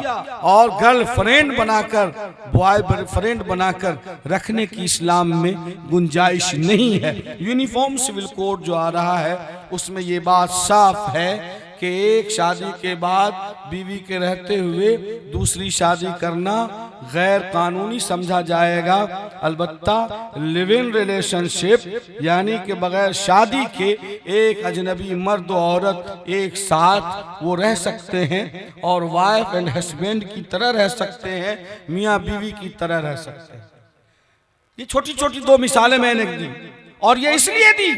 और गर्लफ्रेंड बनाकर, बॉयफ्रेंड बनाकर रखने की इस्लाम में गुंजाइश नहीं है। यूनिफॉर्म सिविल कोड जो आ रहा है उसमें ये बात साफ है कि एक शादी के बाद बीवी के रहते हुए दूसरी शादी करना गैर कानूनी समझा जाएगा। अलबत्ता लिव इन रिलेशनशिप यानी कि बगैर शादी के एक अजनबी मर्द और औरत एक साथ वो रह सकते हैं और वाइफ एंड हस्बैंड की तरह रह सकते हैं, मियाँ बीवी की तरह रह सकते हैं। ये छोटी छोटी 2 मिसालें मैंने दी और ये इसलिए दी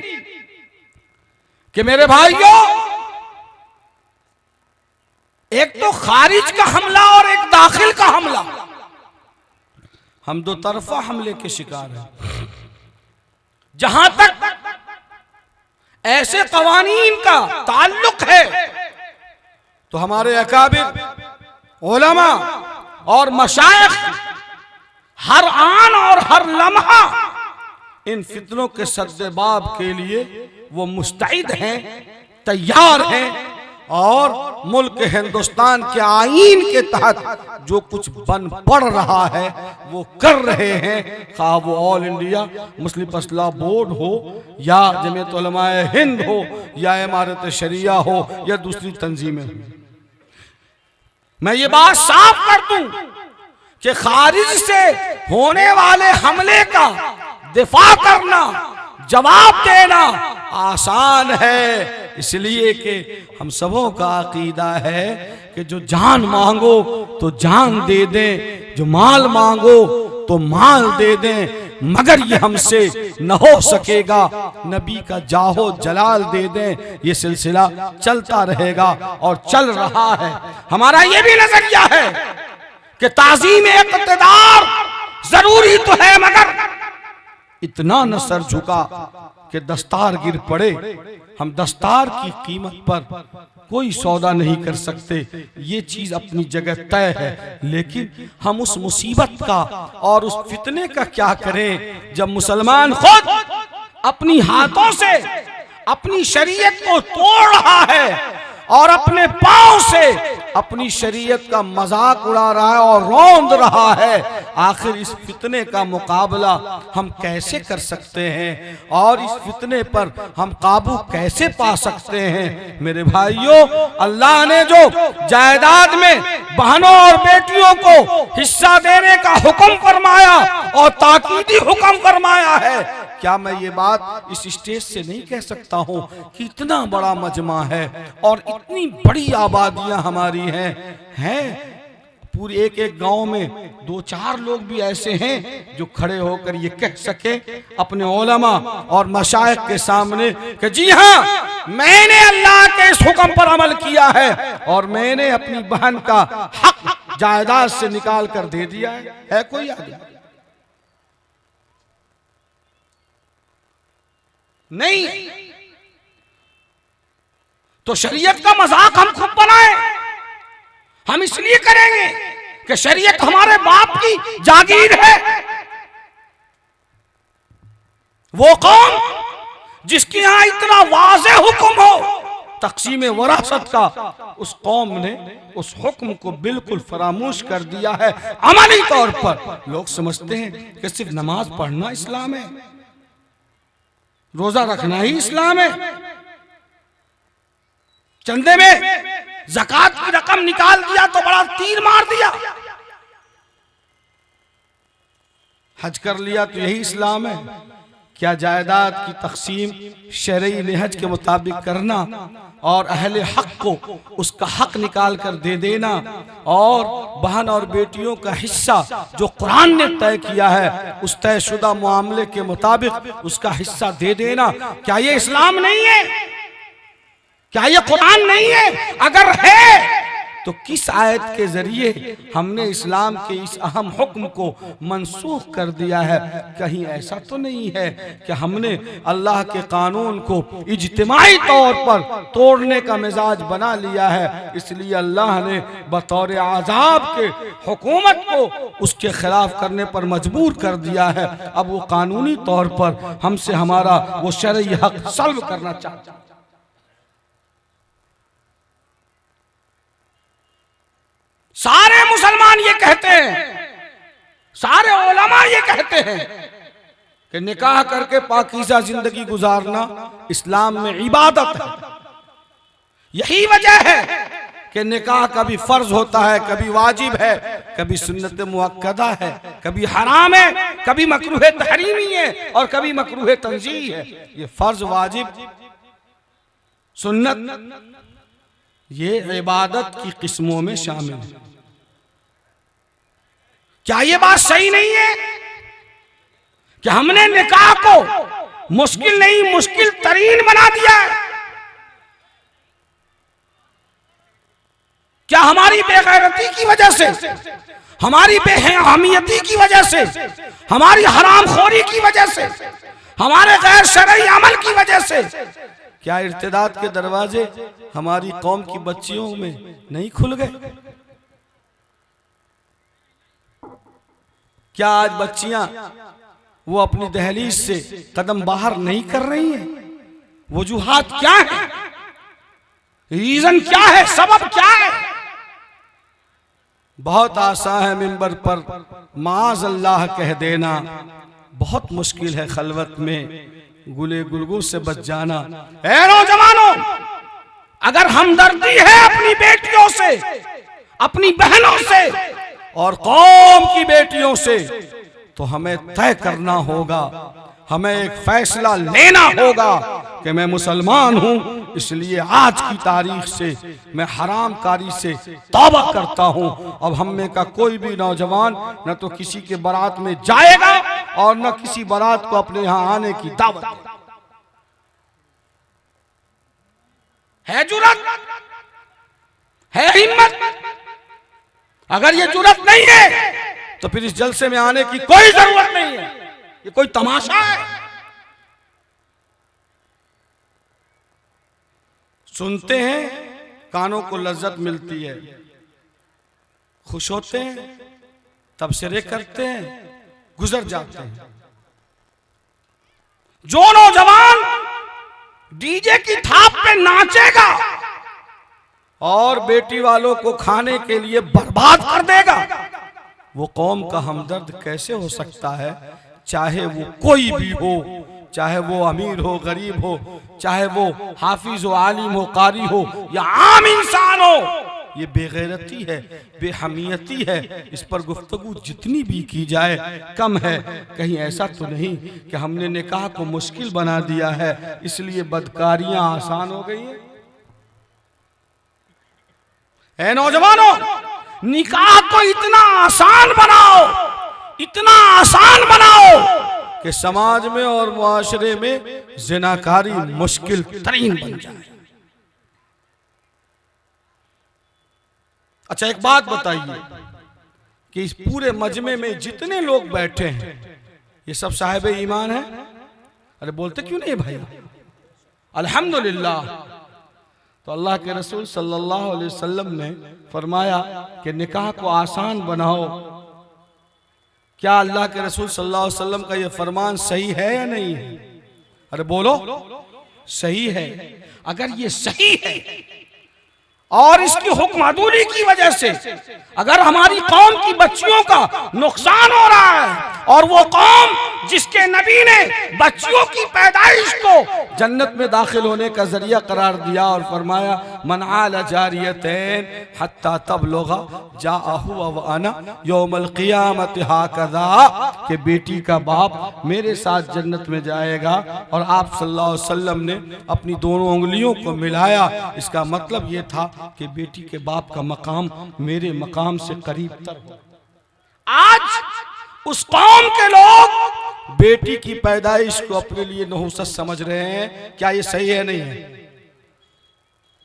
कि मेरे भाइयों, एक तो खारिज का हमला और एक दाखिल का हमला, हम 2 तरफा हमले के शिकार हैं। जहां तक ऐसे कवानीन का ताल्लुक है तो हमारे अकाबिर उलमा और मशाइख हर आन और हर लम्हा इन फितनों के सद्देबाब के लिए वो मुस्तैद हैं, तैयार हैं और मुल्क हिंदुस्तान के आईन के तहत जो कुछ बन पड़ रहा है वो कर रहे हैं, खा वो ऑल इंडिया मुस्लिम फैसला बोर्ड हो या जमीयत उलमाए हिंद हो या इमारत शरिया हो या दूसरी तंजीमें। मैं ये बात साफ कर दूं कि खारिज से होने वाले हमले का दिफा करना, जवाब देना आसान है, इसलिए कि हम सबों का अकीदा है कि जो जान मांगो तो जान दे दें, जो माल मांगो तो माल दे दें, मगर ये हमसे न हो सकेगा, नबी का जाहो जलाल दे दें। ये सिलसिला चलता रहेगा और चल रहा है। हमारा ये भी नजरिया है कि ताज़ीम इक़्तिदार जरूरी तो है, मगर इतना न सर झुका कि दस्तार गिर पड़े। हम दस्तार की कीमत पर कोई सौदा नहीं कर सकते, ये चीज अपनी जगह तय है, लेकिन हम उस मुसीबत का और उस फितने का क्या करें जब मुसलमान खुद अपनी हाथों से अपनी शरीयत को तोड़ रहा है और अपने पांव से अपनी शरीयत का मजाक उड़ा रहा है और रौंद रहा है। आखिर इस फितने का मुकाबला हम कैसे कर सकते हैं और इस फितने पर हम काबू कैसे पा सकते हैं? मेरे भाइयों, अल्लाह ने जो जायदाद में बहनों और बेटियों को हिस्सा देने का हुक्म फरमाया और ताकीदी हुक्म फरमाया है, क्या मैं ये बात इस स्टेज से नहीं कह सकता हूँ कि इतना बड़ा मजमा है और इतनी बड़ी आबादियां हमारी हैं पूरे एक एक गांव में 2-4 लोग भी ऐसे हैं जो खड़े होकर ये कह सके अपने उलमा और मशाइख के सामने कि जी हाँ, मैंने अल्लाह के इस हुक्म पर अमल किया है और मैंने अपनी बहन का हक जायदाद से निकाल कर दे दिया है कोई आदमी? नहीं। तो शरीयत का मजाक हम खुद बनाए, हम इसलिए करेंगे कि शरीयत हमारे बाप की जागीर है। वो कौम जिसके यहां इतना वाज़ेह हुक्म हो तक़सीम वरासत का, उस कौम ने उस हुक्म को बिल्कुल फरामोश कर दिया है अमली तौर पर। लोग समझते हैं कि सिर्फ नमाज पढ़ना इस्लाम है, रोजा रखना ही इस्लाम है, चंदे में ज़कात की रकम निकाल दिया तो बड़ा तीर मार दिया, हज कर लिया तो यही इस्लाम है। क्या जायदाद की तकसीम शरई निहज के मुताबिक करना और अहले हक को उसका हक निकाल कर दे देना और बहन और बेटियों का हिस्सा जो कुरान ने तय किया है उस तयशुदा मामले के मुताबिक उसका हिस्सा दे देना, क्या ये इस्लाम नहीं है? क्या ये कुरान नहीं है? अगर है तो किस आयत के जरिए हमने इस्लाम के इस अहम हुक्म को मनसूख कर दिया है? कहीं ऐसा तो नहीं है कि हमने अल्लाह के कानून को इज्तिमाई तौर पर तोड़ने का मिजाज बना लिया है, इसलिए अल्लाह ने बतौर आज़ाब के हुकूमत को उसके खिलाफ करने पर मजबूर कर दिया है। अब वो कानूनी तौर पर हमसे हमारा वो शरई हक सल्ब करना चाहता है। सारे मुसलमान ये कहते हैं, सारे उलमा ये कहते हैं कि निकाह करके पाकीज़ा जिंदगी गुजारना इस्लाम में इबादत है। यही वजह है कि निकाह कभी फर्ज होता है, कभी वाजिब है, कभी सुन्नत मुअक्कदा है, कभी हराम है, कभी मकरूह तहरीमी है और कभी मकरूह तंज़ीह है। ये फर्ज, वाजिब, सुन्नत ये इबादत की किस्मों में शामिल है। क्या ये बात सही नहीं है कि हमने निकाह को मुश्किल नहीं मुश्किल तरीन बना दिया है? क्या हमारी बेगैरती की वजह से, हमारी बेहमियती की वजह से, हमारी हरामखोरी की वजह से, हमारे गैर शरई अमल की वजह से क्या इर्तिदाद के दरवाजे हमारी कौम की बच्चियों में नहीं खुल गए? क्या आज बच्चियां वो अपनी दहलीज से कदम बाहर नहीं कर रही हैं? वजूहात क्या है? रीजन क्या है? सबब क्या है? बहुत आसान है मिंबर पर माज़ अल्लाह कह देना, बहुत मुश्किल है खलवत में गुले गुलगू से बच जाना। ऐ नौजवानों, अगर हमदर्दी है अपनी बेटियों से, अपनी बहनों से और कौम की बेटियों से, तो हमें तय करना होगा, हमें एक फैसला लेना होगा कि मैं मुसलमान हूं, इसलिए आज की तारीख से मैं हरामकारी से तौबा करता हूं। अब हम में का कोई भी नौजवान न तो किसी के बारात में जाएगा और न किसी बारात को अपने यहां आने की दावत है। जुर्रत है, हिम्मत? अगर ये जुर्रत नहीं है तो फिर इस जलसे में आने की कोई जरूरत नहीं है, ये कोई तमाशा है। सुनते हैं, कानों को लज्जत मिलती है, खुश होते हैं, तबसरे करते हैं, गुजर जाते हैं। जो नौजवान डीजे की थाप पे नाचेगा और बेटी वालों को खाने के लिए बर्बाद कर देगा, वो कौम का हमदर्द कैसे हो सकता है? चाहे वो कोई भी हो, चाहे वो अमीर हो, गरीब हो, चाहे वो हाफिज हो, आलिम हो, कारी हो या आम इंसान हो, ये बेगैरती है, बेहमियती है। इस पर गुफ्तगू जितनी भी की जाए कम है। कहीं ऐसा तो नहीं कि हमने निकाह को मुश्किल बना दिया है इसलिए बदकारियां आसान हो गई हैं? ऐ नौजवानों, निकाह को इतना आसान बनाओ, इतना आसान बनाओ कि समाज में और मुआशरे में जिनाकारी मुश्किल तरीन बन जाए। अच्छा, एक बात बताइए कि इस पूरे मजमे में जितने लोग बैठे हैं ये सब साहिब ईमान हैं? अरे बोलते क्यों नहीं भाई? अल्हम्दुलिल्लाह। तो अल्लाह के रसूल सल्लल्लाहु अलैहि वसल्लम ने फरमाया कि निकाह को आसान बनाओ। क्या अल्लाह के रसूल सल्लल्लाहु अलैहि वसल्लम का ये फरमान सही है या नहीं है? अरे बोलो, सही है। अगर ये सही है और इसकी हुक्मदूरी की वजह से अगर हमारी कौम की बच्चियों का नुकसान हो रहा है और वो कौम जिसके नबी ने बच्चियों की पैदाइश को जन्नत में दाखिल होने का जरिया करार दिया और फरमाया मन आला जारियतैन हत्ता तबलुगा जाअहु व अना यौमल क़ियामत हाकज़ा, कि बेटी का बाप मेरे साथ जन्नत में जाएगा। और आप सल्लल्लाहु अलैहि वसल्लम ने अपनी दोनों उंगलियों को मिलाया। इसका मतलब ये था कि बेटी के बाप का मकाम मेरे मकाम से करीब तर हो। आज उस कौम के लोग बेटी की पैदाइश को अपने लिए नहुसत समझ रहे हैं। क्या ये सही है? नहीं है।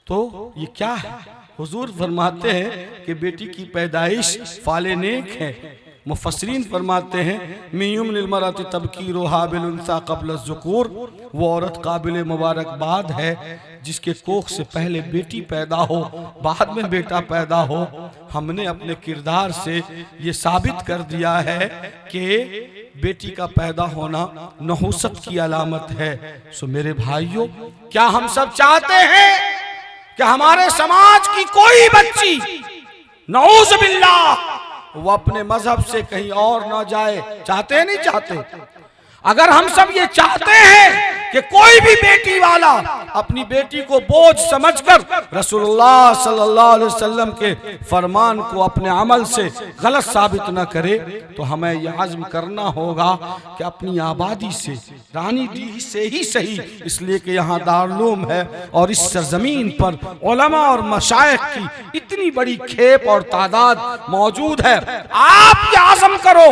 तो ये क्या है? हुजूर फरमाते हैं कि बेटी की पैदाइश फाले नेक है। मुफस्सिरीन फरमाते हैं मियुमनिल मरअति तबकीरुहा बिल उन्सा क़ब्ल ज़ुकूर, वो औरत काबिल मुबारकबाद है जिसके कोख से पहले बेटी पैदा हो, बाद में बेटा पैदा हो। हमने अपने किरदार से ये साबित कर दिया है कि बेटी का पैदा होना नहुसत की अलामत है। सो मेरे भाइयों, क्या हम सब चाहते हैं कि हमारे समाज की कोई बच्ची नऊज़ बिल्लाह वो अपने मजहब से कहीं और ना जाए? चाहते हैं? नहीं चाहते? अगर हम सब ये चाहते हैं कि कोई भी बेटी वाला अपनी बेटी को बोझ समझकर रसूलुल्लाह सल्लल्लाहु अलैहि वसल्लम के फरमान को अपने अमल से गलत साबित न करे, तो हमें यह आज़म करना होगा कि अपनी आबादी से, रानी डी से ही सही, इसलिए कि यहाँ दारुल है और इस सरजमीन पर उलमा और मशाइख की इतनी बड़ी खेप और तादाद मौजूद है। आप ये आज़म करो,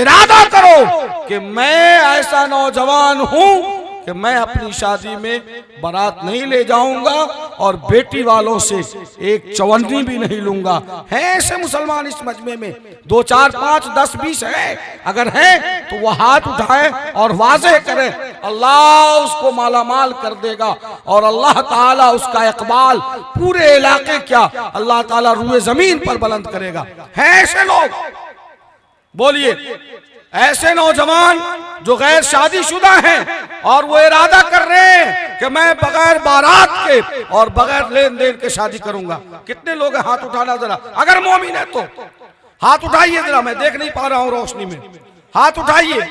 इरादा करो कि मैं ऐसा नौजवान हूं कि मैं अपनी शादी में बारात नहीं ले जाऊंगा और बेटी वालों से एक चवन्नी भी नहीं लूंगा। हैं ऐसे मुसलमान इस मजमे में? 2, 4, 5, 10, 20 है। अगर हैं तो वो हाथ उठाए और वाज़ेह करें अल्लाह उसको मालामाल कर देगा और अल्लाह ताला उसका इकबाल पूरे इलाके क्या अल्लाह ताला रूए जमीन पर बुलंद करेगा। हैं ऐसे लोग, बोलिए, ऐसे नौजवान जो गैर शादीशुदा हैं और वो इरादा कर रहे हैं कि मैं बगैर बारात के और बगैर लेन देन के शादी करूंगा। कितने लोग हैं? हाथ उठाना जरा, अगर मोमिन है तो हाथ उठाइए जरा, मैं देख नहीं पा रहा हूं रोशनी में, हाथ उठाइए।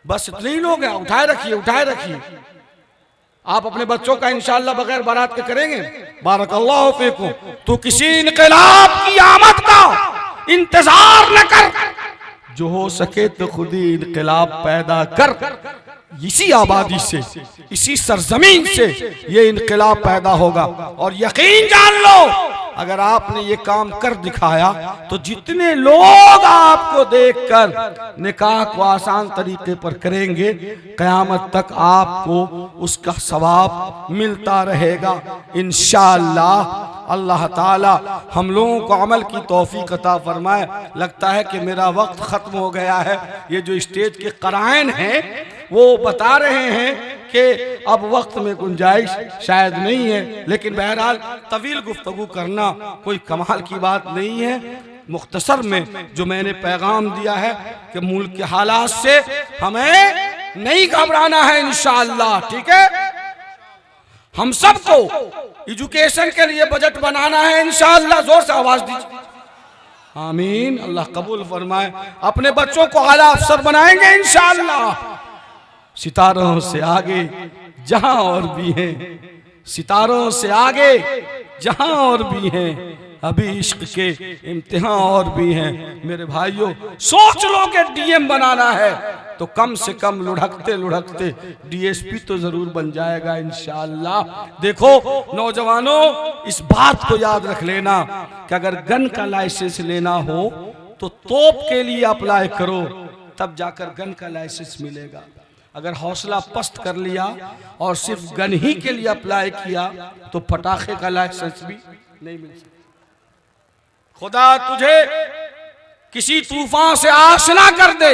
बस इतने ही लोग हैं, उठाए रखिए, उठाए रखिए। आप अपने बच्चों का इंशाअल्लाह बगैर बारात के करेंगे? बारकल्लाहु फीकुम। तो किसी इनकलाब की आमद का इंतजार न कर, जो हो सके तो खुद ही इनकलाब पैदा कर। इसी आबादी से, इसी सरजमीन से ये इनकलाब पैदा होगा। और यकीन जान लो, अगर आपने ये काम कर दिखाया तो जितने लोग आपको देखकर निकाह को आसान तरीके पर करेंगे, कयामत तक आपको उसका सवाब मिलता रहेगा इंशाअल्लाह। अल्लाह ताला हम लोगों को अमल की तौफीक अता फरमाए। लगता है कि मेरा वक्त खत्म हो गया है। ये जो स्टेज के कराइन हैं वो बता रहे हैं कि अब वक्त में गुंजाइश शायद नहीं है, लेकिन बहरहाल तवील गुफ्तगू करना कोई कमाल की बात नहीं है। मुख्तसर में जो मैंने पैगाम दिया है कि मुल्क के हालात से हमें नहीं घबराना है इंशाअल्लाह, ठीक है। हम सबको एजुकेशन के लिए बजट बनाना है इंशाअल्लाह। जोर से आवाज दीजिए, आमीन। अल्लाह कबूल फरमाए। अपने बच्चों को आला अफसर बनाएंगे इंशाअल्लाह। सितारों से आगे जहां और भी हैं, सितारों से आगे जहां और भी हैं, अभी इश्क के इम्तिहान और भी हैं। मेरे भाइयों, सोच लो कि डीएम बनाना है तो कम से कम लुढ़कते लुढ़कते डीएसपी तो जरूर बन जाएगा इंशाअल्लाह। देखो नौजवानों, इस बात को याद रख लेना कि अगर गन का लाइसेंस लेना हो तो तोप के लिए अप्लाई करो, तब जाकर गन का लाइसेंस मिलेगा। अगर हौसला पस्त कर लिया और सिर्फ गन ही के लिए अप्लाई किया तो पटाखे का लाइसेंस भी नहीं मिल सकता। खुदा तुझे किसी तूफान से आशना कर दे।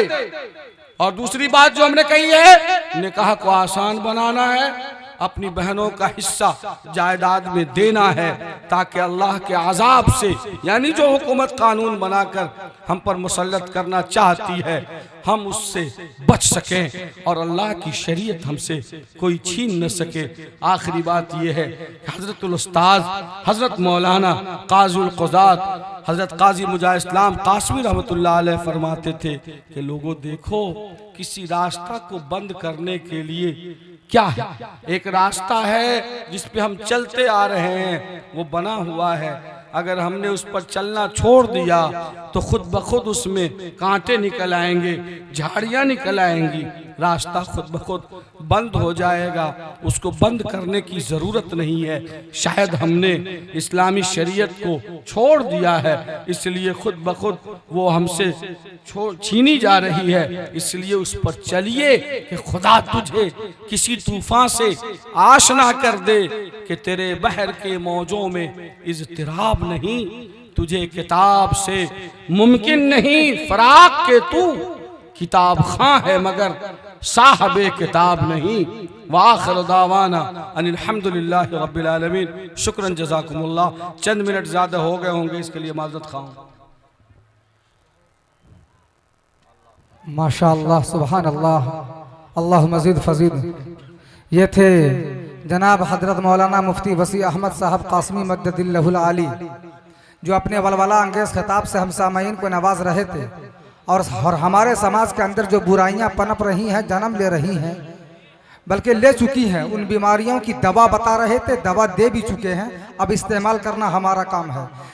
और दूसरी बात जो हमने कही है, निकाह को आसान बनाना है, अपनी बहनों का हिस्सा जायदाद में देना है, ताकि अल्लाह के अजाब से, यानी जो हुकूमत कानून बनाकर हम पर मुसल्लत करना चाहती है, हम उससे बच सकें और अल्लाह की शरीयत हमसे कोई छीन न सके। आखिरी बात यह है कि हजरतुल उस्ताद हजरत मौलाना काज़ुल क़ुज़ात हजरत काजी मुजाहिद इस्लाम कासमी रहमतुल्लाह अलैह फरमाते थे कि लोगों देखो, किसी रास्ता को बंद करने के लिए क्या है, एक रास्ता है जिस पे हम चलते आ रहे हैं, वो बना हुआ है। अगर हमने उस पर चलना छोड़ दिया तो खुद ब खुद उसमें कांटे निकल आएंगे, झाड़ियां निकल आएंगी, रास्ता खुद ब खुद बंद हो जाएगा। उसको बंद करने की ज़रूरत नहीं है। शायद हमने इस्लामी शरीयत को छोड़ दिया है, इसलिए खुद ब खुद वो हमसे छीनी जा रही है। इसलिए उस पर चलिए कि खुदा तुझे किसी तूफान से आशना कर दे कि तेरे बहर के मौजों में इज़्तिराब नहीं, तुझे किताब से मुमकिन नहीं फराक के तू किताब खां है मगर साहबे किताब नहीं। वाखिर दावाना अनिल हम्दुलिल्लाहि रब्बिल आलमीन। शुक्रन जज़ाकुमुल्लाह। चंद मिनट ज़्यादा हो गए होंगे, इसके लिए माज़रत खाऊं। माशाअल्लाह, सुभान अल्लाह, अल्लाह मज़ीद फज़ीद। ये थे जनाब हजरत मौलाना मुफ्ती वसी अहमद साहब कासमी मद्ददिल्लाहुल आली, जो अपने वलवला अंगेज़ खिताब से हम सामईन को नवाज रहे थे। और हमारे समाज के अंदर जो बुराइयां पनप रही हैं, जन्म ले रही हैं, बल्कि ले चुकी हैं, उन बीमारियों की दवा बता रहे थे, दवा दे भी चुके हैं। अब इस्तेमाल करना हमारा काम है।